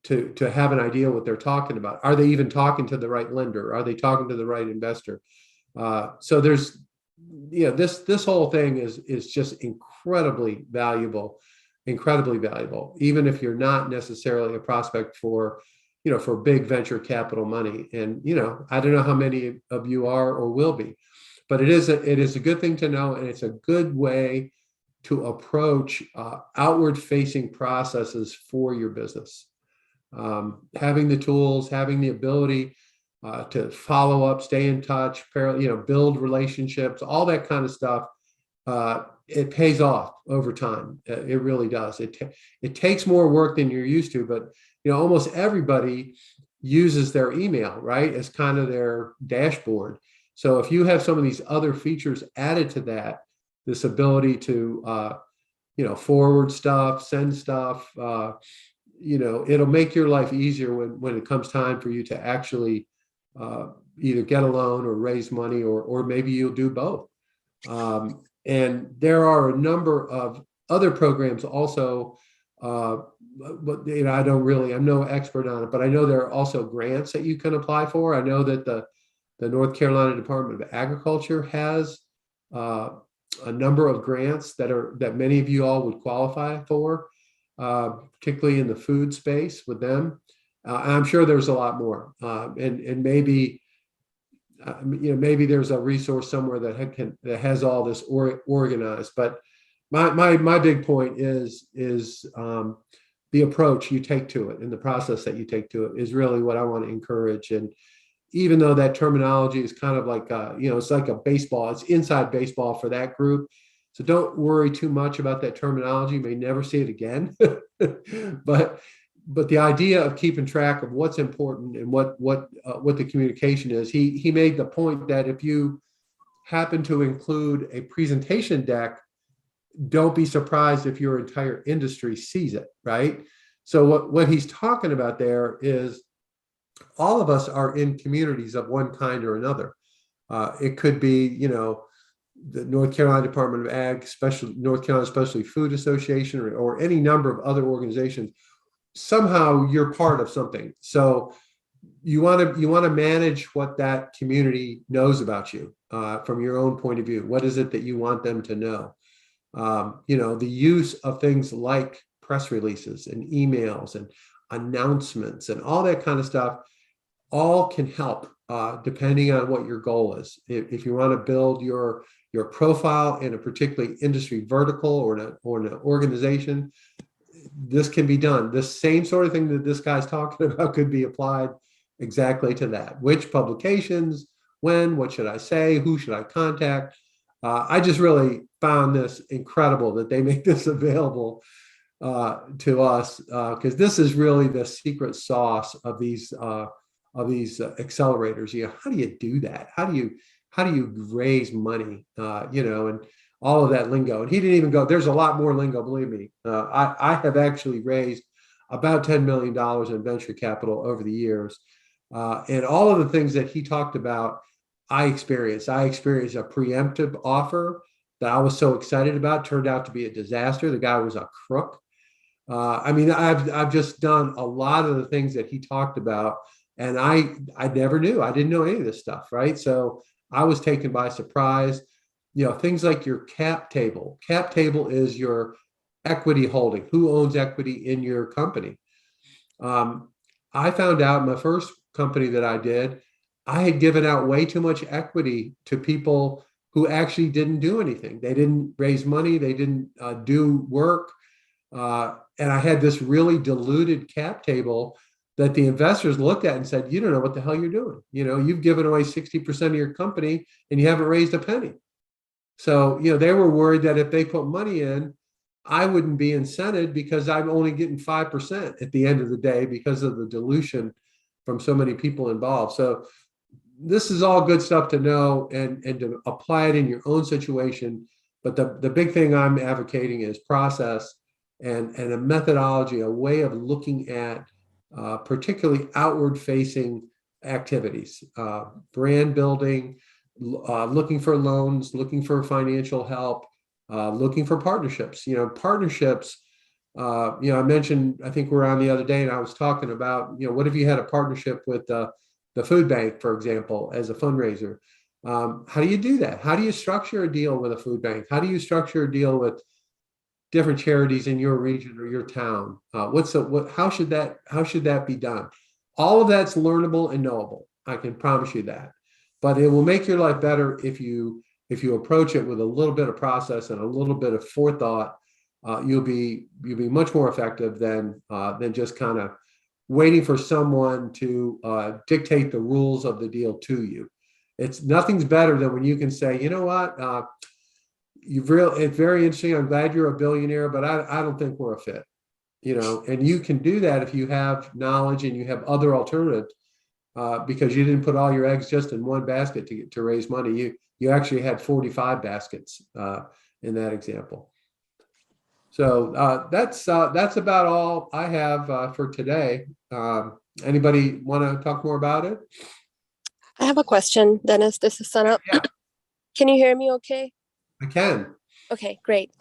to have an idea what they're talking about. Are they even talking to the right lender? Are they talking to the right investor? So there's, this whole thing is just incredibly valuable, even if you're not necessarily a prospect for big venture capital money. And, I don't know how many of you are or will be, but it is a good thing to know. And it's a good way to approach outward facing processes for your business. Having the tools, having the ability to follow up, stay in touch, build relationships, all that kind of stuff. It pays off over time. It really does. It takes more work than you're used to, but almost everybody uses their email, right, as kind of their dashboard. So if you have some of these other features added to that, this ability to forward stuff, send stuff, it'll make your life easier when it comes time for you to actually either get a loan or raise money, or maybe you'll do both. And there are a number of other programs also, but I'm no expert on it, but I know there are also grants that you can apply for. I know that the North Carolina Department of Agriculture has a number of grants that many of you all would qualify for, particularly in the food space with them. I'm sure there's a lot more, and maybe there's a resource somewhere that has all this organized. But my big point is the approach you take to it and the process that you take to it is really what I want to encourage. And even though that terminology is kind of like it's like a baseball, it's inside baseball for that group. So don't worry too much about that terminology. You may never see it again, but but the idea of keeping track of what's important and what the communication is, he made the point that if you happen to include a presentation deck, don't be surprised if your entire industry sees it, right? So what he's talking about there is all of us are in communities of one kind or another. It could be, the North Carolina Department of Ag, North Carolina Specialty Food Association, or any number of other organizations. Somehow you're part of something. So you want to manage what that community knows about you from your own point of view. What is it that you want them to know? The use of things like press releases and emails and announcements and all that kind of stuff all can help depending on what your goal is. If you want to build your profile in a particularly industry vertical or an organization, this can be done. The same sort of thing that this guy's talking about could be applied exactly to that. Which publications, when, what should I say, who should I contact? I just really found this incredible that they make this available to us, because this is really the secret sauce of these accelerators. How do you do that? How do you raise money? And all of that lingo. And he didn't even go. There's a lot more lingo, believe me. I have actually raised about $10 million in venture capital over the years, and all of the things that he talked about, I experienced. I experienced a preemptive offer that I was so excited about. Turned out to be a disaster. The guy was a crook. I've just done a lot of the things that he talked about, and I never knew. I didn't know any of this stuff, right? So I was taken by surprise. Things like your cap table. Cap table is your equity holding. Who owns equity in your company? I found out in my first company that I did, I had given out way too much equity to people who actually didn't do anything. They didn't raise money. They didn't do work. And I had this really diluted cap table that the investors looked at and said, you don't know what the hell you're doing. You've given away 60% of your company and you haven't raised a penny. So, they were worried that if they put money in, I wouldn't be incented because I'm only getting 5% at the end of the day because of the dilution from so many people involved. So this is all good stuff to know and to apply it in your own situation. But the big thing I'm advocating is process and a methodology, a way of looking at particularly outward facing activities, brand building, looking for loans, looking for financial help, looking for partnerships. Partnerships. I mentioned, I think we were on the other day, and I was talking about, what if you had a partnership with the food bank, for example, as a fundraiser? How do you do that? How do you structure a deal with a food bank? How do you structure a deal with different charities in your region or your town? How should that be done? All of that's learnable and knowable. I can promise you that. But it will make your life better if you approach it with a little bit of process and a little bit of forethought. You'll be much more effective than just kind of waiting for someone to dictate the rules of the deal to you. Nothing's better than when you can say, you know what, it's very interesting. I'm glad you're a billionaire, but I don't think we're a fit. And you can do that if you have knowledge and you have other alternatives. Because you didn't put all your eggs just in one basket to raise money. You actually had 45 baskets in that example. So that's about all I have for today. Anybody want to talk more about it? I have a question, Dennis. This is Sana. Yeah. Can you hear me okay? I can. Okay, great.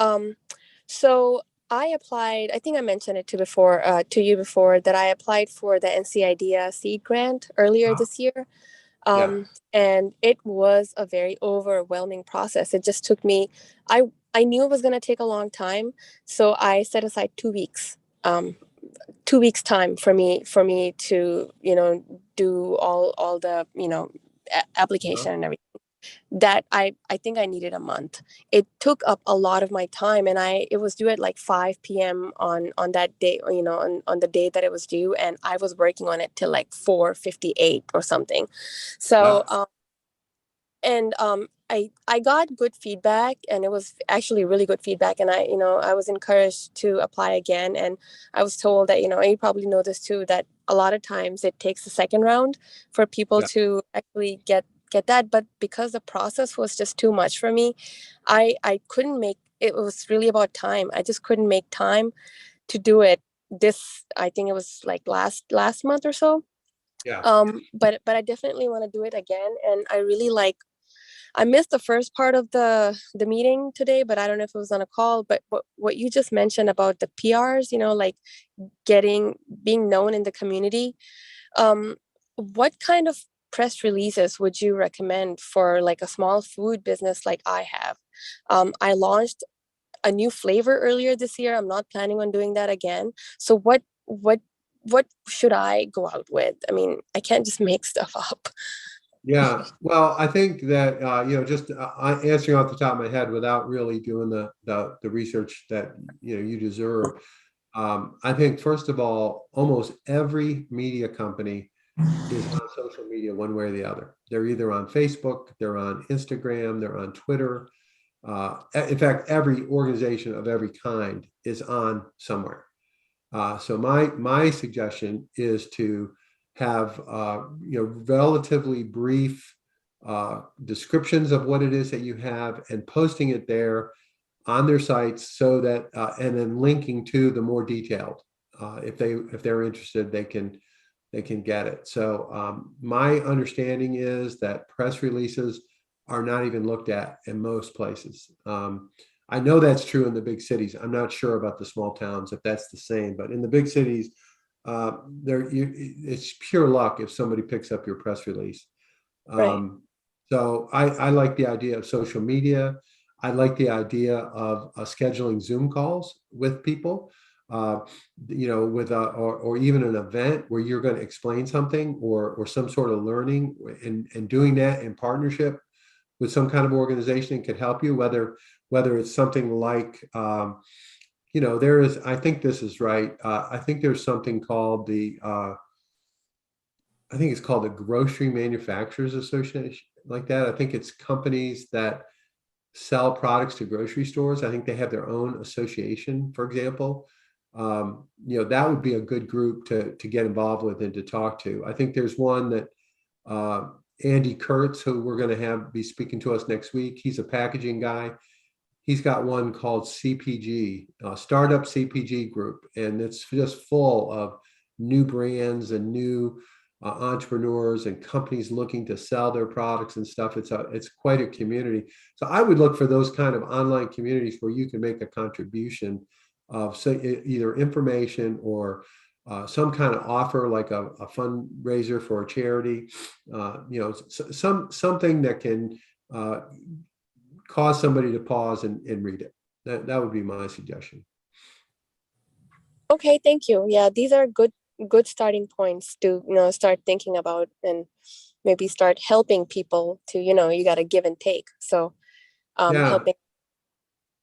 So I applied, I think I mentioned it to you before, that I applied for the NC IDEA seed grant earlier this year. And it was a very overwhelming process. It just took me, I knew it was going to take a long time. So I set aside 2 weeks, 2 weeks time for me to, do all the, application and everything. That I think I needed a month. It took up a lot of my time, and it was due at like 5 p.m. on that day, on the day that it was due, and I was working on it till like 4:58 or something. So, I got good feedback, and it was actually really good feedback, and I was encouraged to apply again, and I was told that, and you probably know this too, that a lot of times it takes a second round for people Yeah. to actually get that. But because the process was just too much for me, I couldn't make it. Was really about time. I just couldn't make time to do it. This, I think it was like last month or so. Yeah. But I definitely want to do it again, and I missed the first part of the meeting today, but I don't know if it was on a call. But what you just mentioned about the PRs, like being known in the community, what kind of press releases would you recommend for like a small food business like I have? I launched a new flavor earlier this year. I'm not planning on doing that again. So what should I go out with? I mean, I can't just make stuff up. Yeah, well, I think that just answering off the top of my head without really doing the research that you deserve. I think first of all, almost every media company is on social media one way or the other. They're either on Facebook, they're on Instagram, they're on Twitter. In fact, every organization of every kind is on somewhere. So my suggestion is to have relatively brief descriptions of what it is that you have and posting it there on their sites, so that and then linking to the more detailed. If they're interested, they can get it. So my understanding is that press releases are not even looked at in most places. I know that's true in the big cities. I'm not sure about the small towns if that's the same, but in the big cities, it's pure luck if somebody picks up your press release. Right. So I like the idea of social media. I like the idea of scheduling Zoom calls with people, with or even an event where you're going to explain something or some sort of learning, and doing that in partnership with some kind of organization could help you, whether it's something like, there is, I think this is right. I think there's something called I think it's called the Grocery Manufacturers Association, like that. I think it's companies that sell products to grocery stores. I think they have their own association, for example. That would be a good group to get involved with and to talk to. I think there's one that Andy Kurtz, who we're going to be speaking to us next week. He's a packaging guy. He's got one called CPG, Startup CPG Group, and it's just full of new brands and new entrepreneurs and companies looking to sell their products and stuff. It's quite a community. So I would look for those kind of online communities where you can make a contribution of either information or some kind of offer, like a fundraiser for a charity, something that can cause somebody to pause and read it. That would be my suggestion. Okay, thank you. Yeah, these are good starting points to start thinking about, and maybe start helping people to you got to give and take. So Yeah. helping.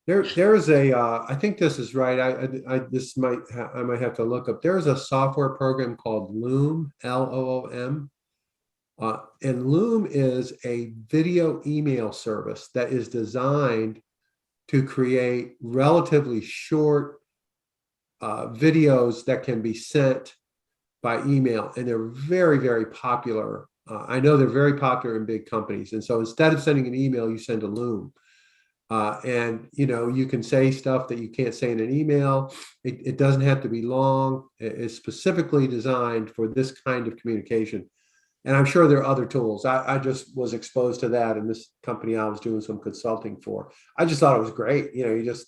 There's I think this is right. I might have to look up. There's a software program called Loom, Loom. And Loom is a video email service that is designed to create relatively short videos that can be sent by email. And they're very, very popular. I know they're very popular in big companies. And so instead of sending an email, you send a Loom. And you can say stuff that you can't say in an email. It doesn't have to be long. It's specifically designed for this kind of communication. And I'm sure there are other tools. I just was exposed to that in this company I was doing some consulting for. I just thought it was great. You just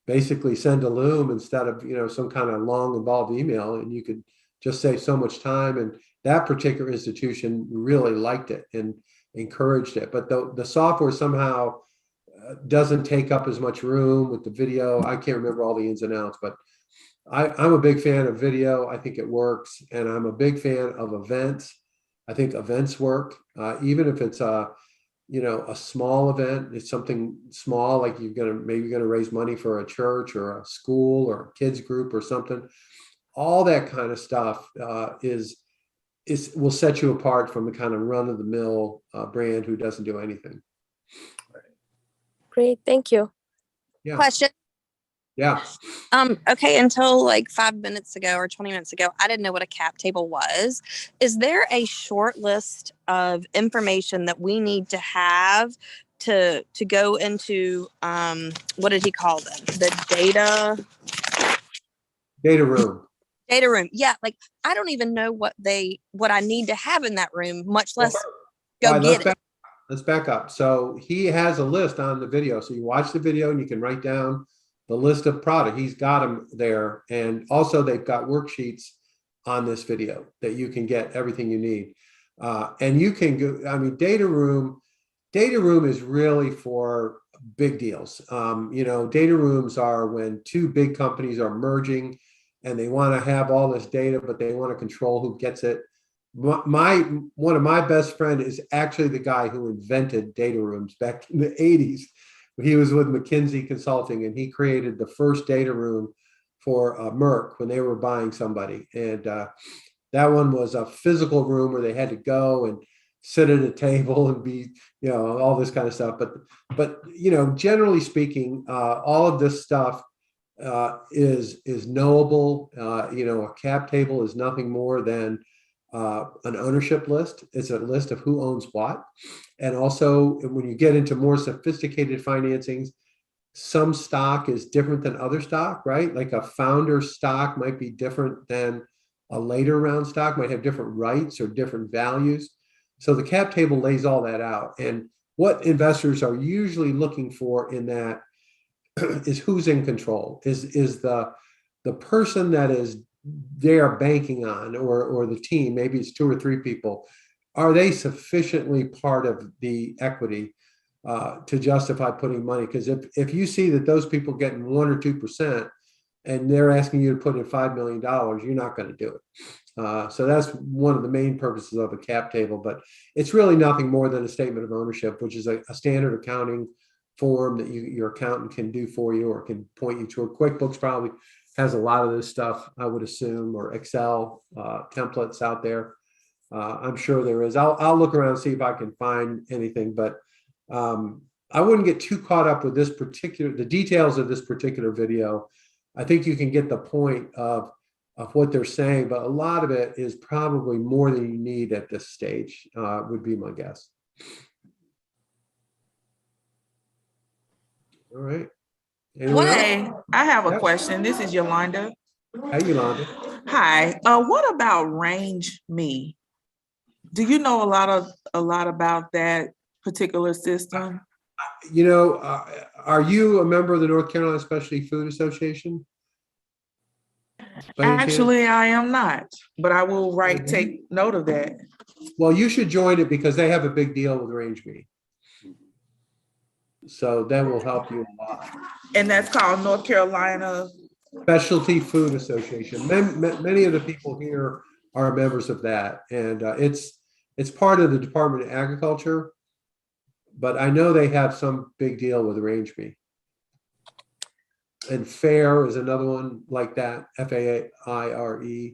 basically send a Loom instead of some kind of long involved email, and you could just save so much time. And that particular institution really liked it and encouraged it. But the software somehow doesn't take up as much room with the video. I can't remember all the ins and outs, but I'm a big fan of video. I think it works. And I'm a big fan of events. I think events work, even if it's a small event. It's something small, like maybe you're gonna raise money for a church or a school or a kids group or something. All that kind of stuff will set you apart from the kind of run of the mill brand who doesn't do anything. Great, thank you. Yeah, Question. yeah. Okay, until like 5 minutes ago or 20 minutes ago, I didn't know what a cap table was. Is there a short list of information that we need to have to go into what did he call them? The Data room. data room. Yeah, like I don't even know what I need to have in that room, much less All go right, get it. let's back up. So he has a list on the video. So you watch the video and you can write down the list of product. He's got them there. And also they've got worksheets on this video that you can get everything you need. And you can go, I mean, data room is really for big deals. Data rooms are when two big companies are merging and they want to have all this data, but they want to control who gets it. One of my best friend is actually the guy who invented data rooms back in the 80s. He was with McKinsey Consulting and he created the first data room for Merck when they were buying somebody. And that one was a physical room where they had to go and sit at a table and be, all this kind of stuff. But generally speaking, all of this stuff is knowable. A cap table is nothing more than an ownership list. It's a list of who owns what. And also when you get into more sophisticated financings, some stock is different than other stock, right? Like a founder stock might be different than a later round stock, might have different rights or different values. So the cap table lays all that out. And what investors are usually looking for in that is who's in control, is the person that is they are banking on, or the team, maybe it's 2 or 3 people, are they sufficiently part of the equity to justify putting money? Because if you see that those people getting 1 or 2% and they're asking you to put in $5 million, you're not going to do it. So that's one of the main purposes of a cap table, but it's really nothing more than a statement of ownership, which is a standard accounting form that your accountant can do for you or can point you to. QuickBooks probably has a lot of this stuff, I would assume, or Excel templates out there. I'm sure there is. I'll look around and see if I can find anything, but I wouldn't get too caught up with the details of this particular video. I think you can get the point of what they're saying, but a lot of it is probably more than you need at this stage, would be my guess. All right. Anyone else? Hey, I have a Yep. question. This is Yolanda. Hey, Yolanda. Hi. What about Range Me? Do you know a lot about that particular system? Are you a member of the North Carolina Specialty Food Association? By any chance? Actually, I am not, but I will take note of that. Well, you should join it because they have a big deal with Range Me. So that will help you a lot. And that's called North Carolina Specialty Food Association. Many of the people here are members of that, and it's part of the Department of Agriculture. But I know they have some big deal with Range Me. And FAIR is another one like that. FAIRE.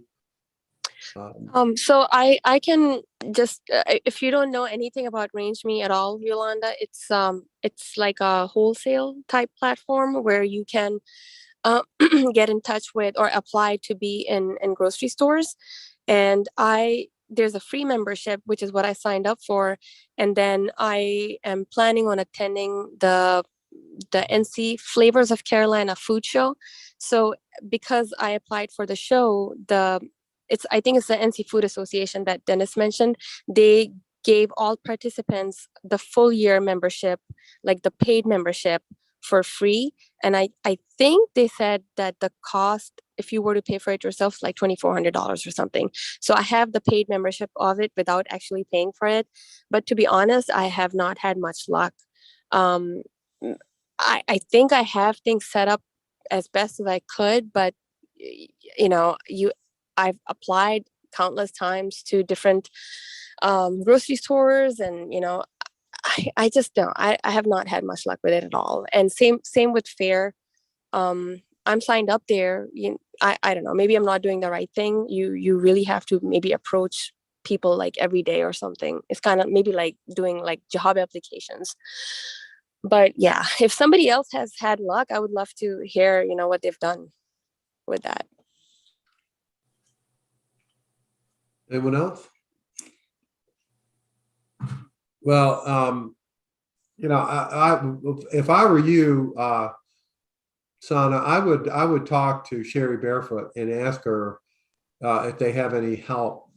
So I can just if you don't know anything about Range Me at all, Yolanda, it's like a wholesale type platform where you can get in touch with or apply to be in grocery stores. And there's a free membership, which is what I signed up for. And then I am planning on attending the NC Flavors of Carolina food show. So because I applied for the show, I think it's the NC Food Association that Dennis mentioned. They gave all participants the full year membership, like the paid membership, for free. And I think they said that the cost, if you were to pay for it yourself, is like $2,400 or something. So I have the paid membership of it without actually paying for it. But to be honest, I have not had much luck. I think I have things set up as best as I could, but I've applied countless times to different grocery stores, and I just don't. I have not had much luck with it at all. And same with FAIR. I'm signed up there. I don't know. Maybe I'm not doing the right thing. You really have to maybe approach people like every day or something. It's kind of maybe like doing like job applications. But yeah, if somebody else has had luck, I would love to hear, what they've done with that. Anyone else? Well, if I were you, Sana, I would talk to Sherry Barefoot and ask her if they have any help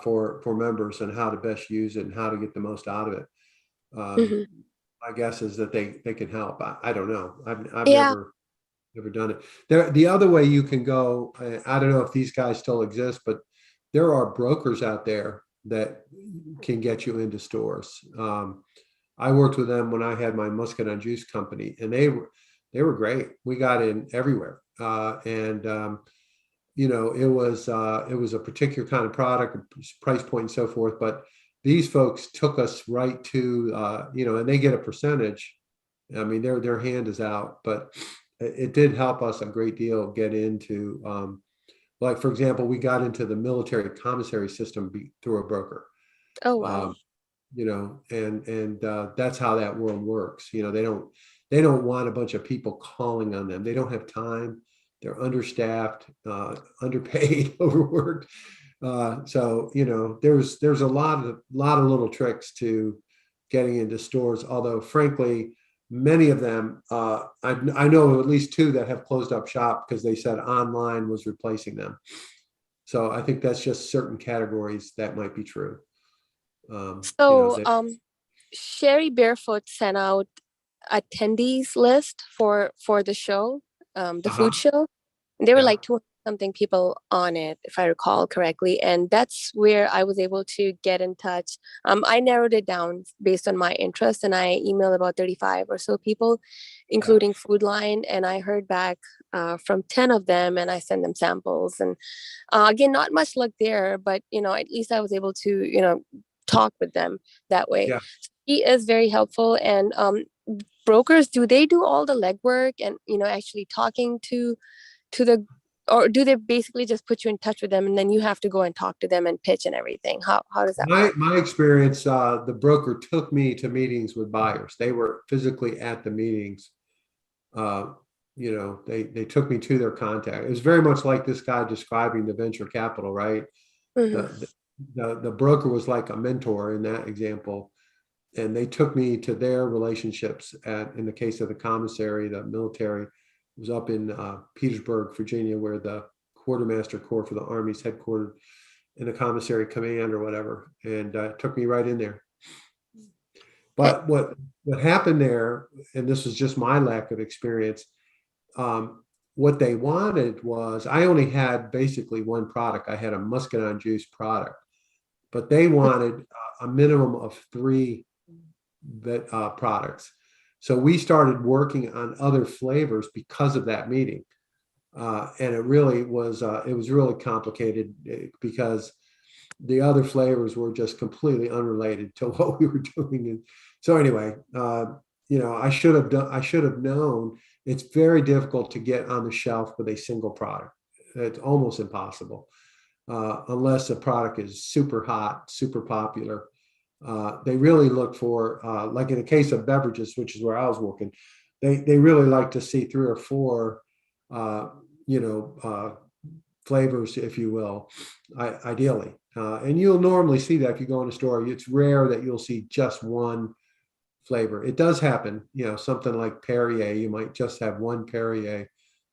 for members and how to best use it and how to get the most out of it. Mhm. My guess is that they can help. I don't know. I've Yeah. never done it. The other way you can go, I don't know if these guys still exist, but there are brokers out there that can get you into stores. I worked with them when I had my Muscadine juice company, and they were great. We got in everywhere, and it was a particular kind of product, price point, and so forth. But these folks took us right to and they get a percentage. I mean, their hand is out, but it did help us a great deal get into. Like, for example, we got into the military commissary system through a broker. Oh, wow. And that's how that world works. They don't want a bunch of people calling on them. They don't have time. They're understaffed, underpaid, overworked. So there's a lot of little tricks to getting into stores. Although, frankly, many of them, I know at least 2 that have closed up shop because they said online was replacing them. So I think that's just certain categories that might be true. So, Sherry Barefoot sent out attendees list for the show, the food show. And there were Yeah. like 200 something people on it, if I recall correctly. And that's where I was able to get in touch. I narrowed it down based on my interest, and I emailed about 35 or so people, including Food Line. And I heard back from 10 of them, and I sent them samples. And again, not much luck there, but at least I was able to talk with them that way. Yeah. He is very helpful. And brokers, do they do all the legwork and actually talking to the, or do they basically just put you in touch with them and then you have to go and talk to them and pitch and everything? How does that work? My experience, the broker took me to meetings with buyers. They were physically at the meetings. They took me to their contact. It was very much like this guy describing the venture capital, right? Mhm. The broker was like a mentor in that example. And they took me to their relationships in the case of the commissary, the military was up in Petersburg, Virginia, where the quartermaster corps for the Army's headquartered in the commissary command or whatever, and took me right in there. But what happened there, and this was just my lack of experience, what they wanted was, I only had basically one product. I had a Muscadine juice product, but they wanted a minimum of 3 products. So we started working on other flavors because of that meeting. And it really was, really complicated because the other flavors were just completely unrelated to what we were doing. And so anyway, I should have known it's very difficult to get on the shelf with a single product. It's almost impossible unless the product is super hot, super popular. They really look for, like in the case of beverages, which is where I was working, they really like to see 3 or 4, flavors, if you will, ideally. And you'll normally see that if you go in a store. It's rare that you'll see just one flavor. It does happen, something like Perrier, you might just have one Perrier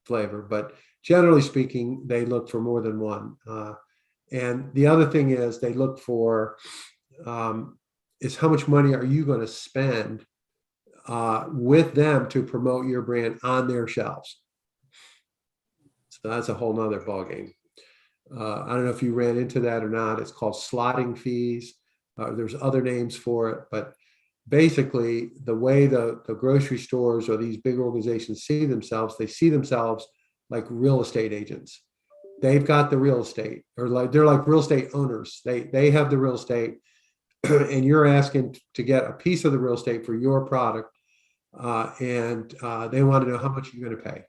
flavor, but generally speaking, they look for more than one. And the other thing is they look for, is how much money are you going to spend with them to promote your brand on their shelves? So that's a whole nother ballgame. I don't know if you ran into that or not. It's called slotting fees. There's other names for it, but basically the way the grocery stores or these big organizations see themselves, they see themselves like real estate agents. They've got the real estate, or they're like real estate owners. They have the real estate. And you're asking to get a piece of the real estate for your product, and they want to know how much you're going to pay.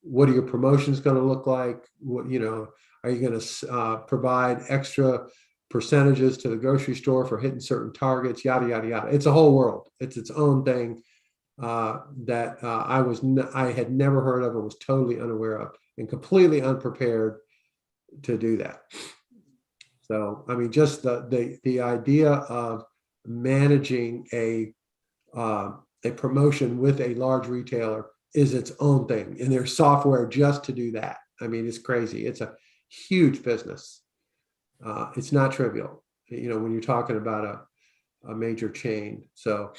What are your promotions going to look like? What are you going to provide extra percentages to the grocery store for hitting certain targets, yada, yada, yada. It's a whole world. It's its own thing that I had never heard of and was totally unaware of and completely unprepared to do that. So, I mean, just the idea of managing a promotion with a large retailer is its own thing. And there's software just to do that. I mean, it's crazy. It's a huge business. It's not trivial, you know, when you're talking about a major chain. So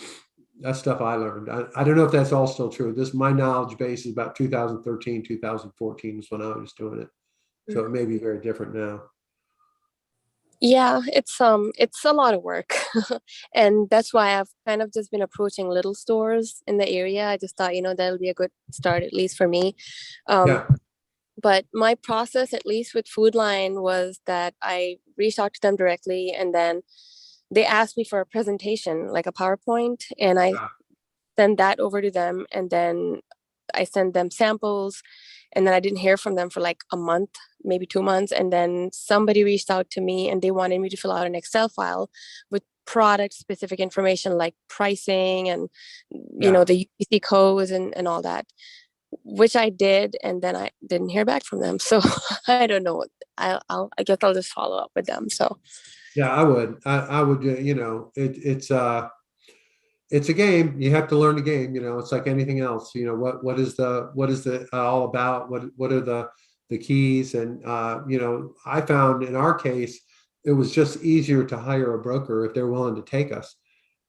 that's stuff I learned. I don't know if that's all still true. My knowledge base is about 2013, 2014 is when I was doing it. So it may be very different now. Yeah, it's a lot of work. And that's why I've kind of just been approaching little stores in the area. I just thought, that'll be a good start, at least for me. Yeah. But my process, at least with Food Line, was that I reached out to them directly, and then they asked me for a presentation, like a PowerPoint, and I sent that over to them, and then I sent them samples, and then I didn't hear from them for like a month, maybe 2 months, and then somebody reached out to me and they wanted me to fill out an Excel file with product specific information like pricing and the UPC codes and all that, which I did, and then I didn't hear back from them. So I don't know. I guess I'll just follow up with them. So yeah, I would. It's a game. You have to learn the game. It's like anything else. What is the all about? What are the keys? And I found in our case, it was just easier to hire a broker if they're willing to take us,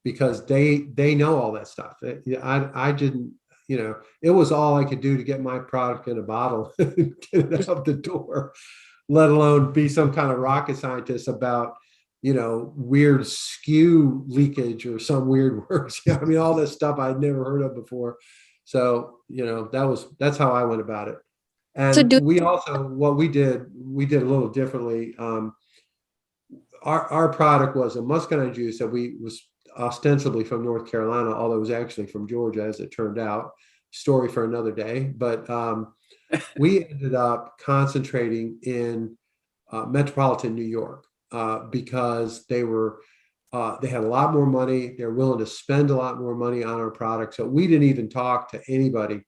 because they know all that stuff. I didn't. It was all I could do to get my product in a bottle and get it out the door, let alone be some kind of rocket scientist about, weird SKU leakage or some weird words. I mean, all this stuff I'd never heard of before. So, that's how I went about it. And So what we did a little differently. Our product was a muscadine juice that was ostensibly from North Carolina, although it was actually from Georgia, as it turned out. Story for another day. But we ended up concentrating in metropolitan New York because they had a lot more money. They're willing to spend a lot more money on our product. So we didn't even talk to anybody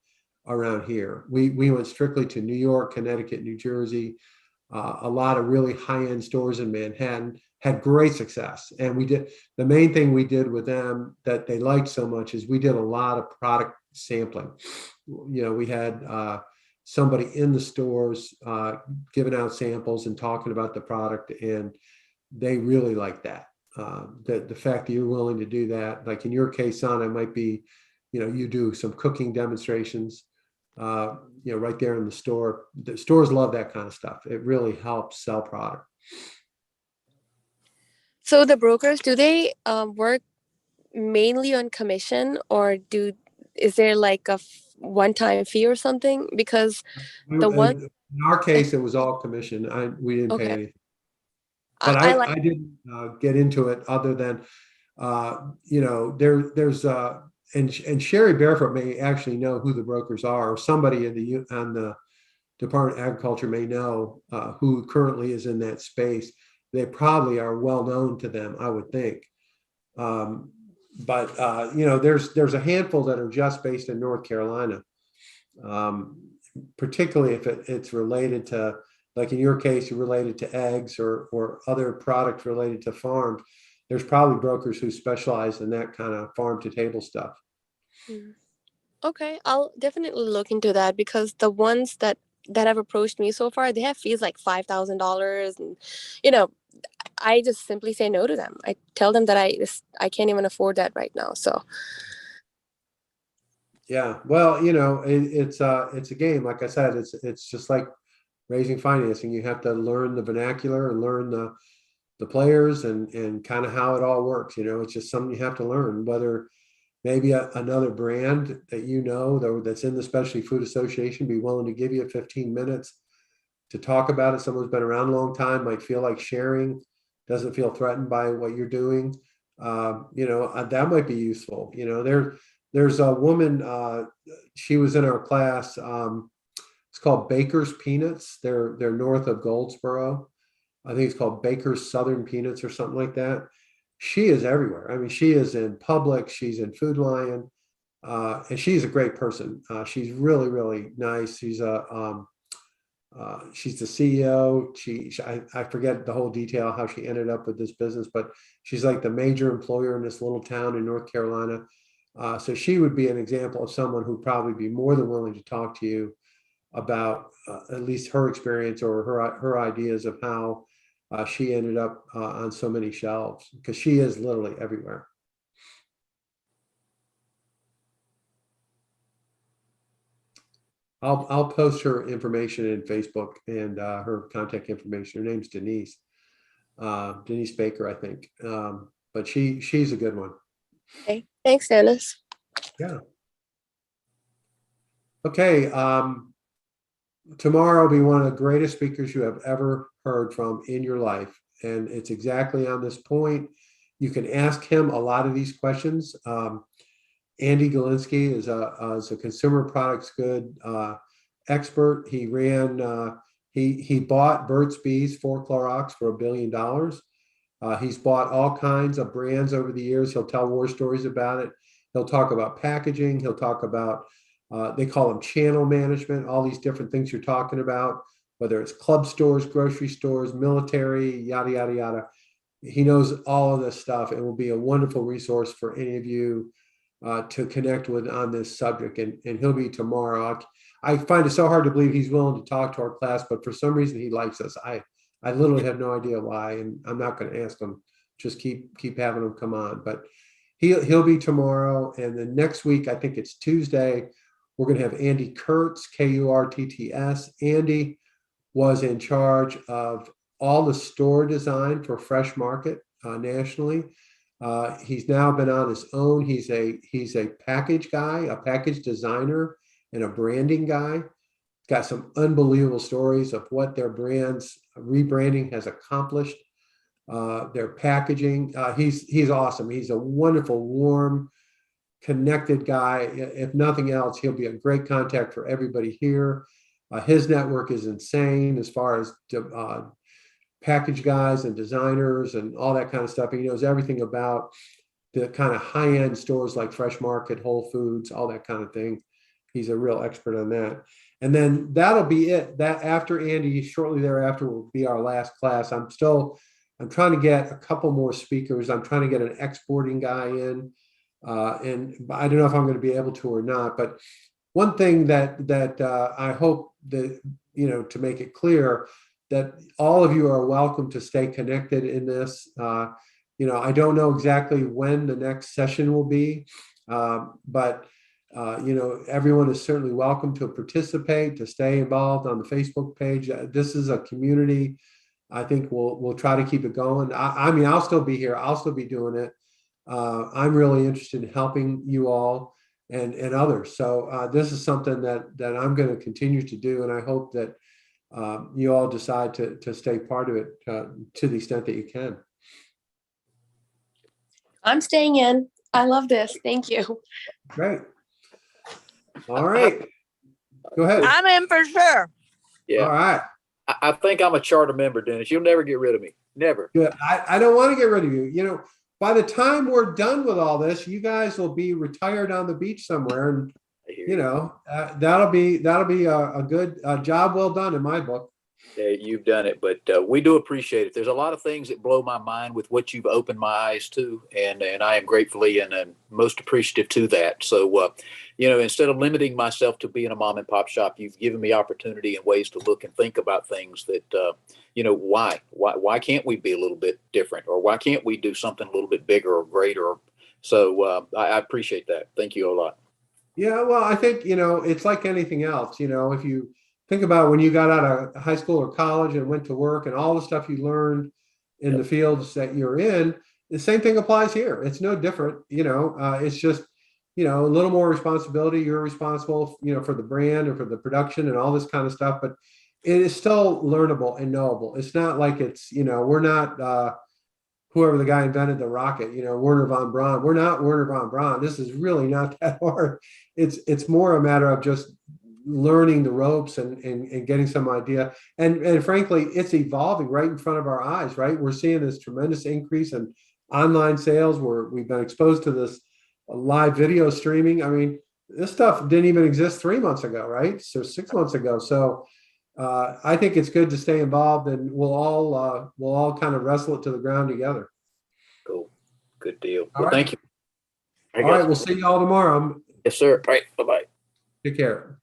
around here. We went strictly to New York, Connecticut, New Jersey. A lot of really high-end stores in Manhattan had great success. And the main thing we did with them that they liked so much is we did a lot of product sampling. We had somebody in the stores giving out samples and talking about the product, and they really liked that. The fact that you're willing to do that, like in your case, Sana, it might be, you do some cooking demonstrations, right there in the store. The stores love that kind of stuff. It really helps sell product. So the brokers, do they work mainly on commission, or is there like a one-time fee or something? Because in our case, it was all commission. We didn't pay anything. But I didn't get into it other than, there's and Sherry Barefoot may actually know who the brokers are, or somebody on the Department of Agriculture may know who currently is in that space. They probably are well known to them, I would think. But there's a handful that are just based in North Carolina, particularly if it's related to, like in your case, you're related to eggs or other products related to farms. There's probably brokers who specialize in that kind of farm to table stuff. Okay, I'll definitely look into that, because the ones that have approached me so far, they have fees like $5,000, and I just simply say no to them. I tell them that I can't even afford that right now. So yeah, well, it's a game. Like I said, it's just like raising financing. You have to learn the vernacular and learn the players and kind of how it all works. It's just something you have to learn, whether maybe another brand that that's in the Specialty Food Association be willing to give you 15 minutes to talk about it. Someone's been around a long time, might feel like sharing, doesn't feel threatened by what you're doing. That might be useful. There's a woman, she was in our class. It's called Baker's Peanuts. They're north of Goldsboro. I think it's called Baker's Southern Peanuts or something like that. She is everywhere. I mean, she is in Publix, she's in Food Lion, and she's a great person. She's really, really nice. She's the CEO. I forget the whole detail how she ended up with this business, but she's like the major employer in this little town in North Carolina. So she would be an example of someone who'd probably be more than willing to talk to you about at least her experience or her ideas of how she ended up on so many shelves, because she is literally everywhere. I'll post her information in Facebook and her contact information. Her name's Denise Baker, I think. But she's a good one. Okay. Thanks, Dennis. Yeah. Okay. Tomorrow will be one of the greatest speakers you have ever heard from in your life. And it's exactly on this point. You can ask him a lot of these questions. Andy Galinsky is a consumer products good expert. He bought Burt's Bees for Clorox for $1 billion. He's bought all kinds of brands over the years. He'll tell war stories about it. He'll talk about packaging. He'll talk about, they call them channel management, all these different things you're talking about, whether it's club stores, grocery stores, military, yada, yada, yada. He knows all of this stuff. It will be a wonderful resource for any of you to connect with on this subject, and he'll be tomorrow. I find it so hard to believe he's willing to talk to our class, but for some reason he likes us. I literally have no idea why, and I'm not going to ask him. Just keep having him come on. But he'll be tomorrow, and then next week I think it's Tuesday. We're going to have Andy Kurtz, Kurtts. Andy was in charge of all the store design for Fresh Market nationally. He's now been on his own. He's a package guy, a package designer, and a branding guy. Got some unbelievable stories of what their brands rebranding has accomplished. Their packaging. He's awesome. He's a wonderful, warm, connected guy. If nothing else, he'll be a great contact for everybody here. His network is insane as far as package guys and designers and all that kind of stuff. He knows everything about the kind of high-end stores like Fresh Market, Whole Foods, all that kind of thing. He's a real expert on that. And then that'll be it. That after Andy, shortly thereafter will be our last class. I'm trying to get a couple more speakers. I'm trying to get an exporting guy in. And I don't know if I'm going to be able to or not, but one thing that I hope that, to make it clear, that all of you are welcome to stay connected in this. I don't know exactly when the next session will be, but everyone is certainly welcome to participate, to stay involved on the Facebook page. This is a community. I think we'll try to keep it going. I mean, I'll still be here. I'll still be doing it. I'm really interested in helping you all and others. So this is something that I'm going to continue to do, and I hope that you all decide to stay part of it to the extent that you can. I'm staying in. I love this. Thank you. Great. All right. Go ahead. I'm in for sure. Yeah. All right. I think I'm a charter member, Dennis. You'll never get rid of me. Never. Good. I don't want to get rid of you. By the time we're done with all this, you guys will be retired on the beach somewhere, and that'll be a good job well done in my book. Yeah, you've done it, but we do appreciate it. There's a lot of things that blow my mind with what you've opened my eyes to, and I am gratefully and most appreciative to that. So, instead of limiting myself to being a mom and pop shop, you've given me opportunity and ways to look and think about things that, why can't we be a little bit different, or why can't we do something a little bit bigger or greater? So I appreciate that. Thank you a lot. Yeah, well, I think, it's like anything else. If you think about when you got out of high school or college and went to work and all the stuff you learned in the fields that you're in, the same thing applies here. It's no different. It's just, a little more responsibility. You're responsible, for the brand or for the production and all this kind of stuff, but it is still learnable and knowable. It's not like it's, we're not whoever the guy invented the rocket, Werner von Braun. We're not Werner von Braun. This is really not that hard. It's more a matter of just, learning the ropes and getting some idea. And frankly, it's evolving right in front of our eyes, right? We're seeing this tremendous increase in online sales where we've been exposed to this live video streaming. I mean, this stuff didn't even exist 3 months ago, right? So 6 months ago. So I think it's good to stay involved, and we'll all kind of wrestle it to the ground together. Cool. Good deal. All Well, right. thank you. All right, we'll see you all tomorrow. Yes, sir. All right. Bye-bye. Take care.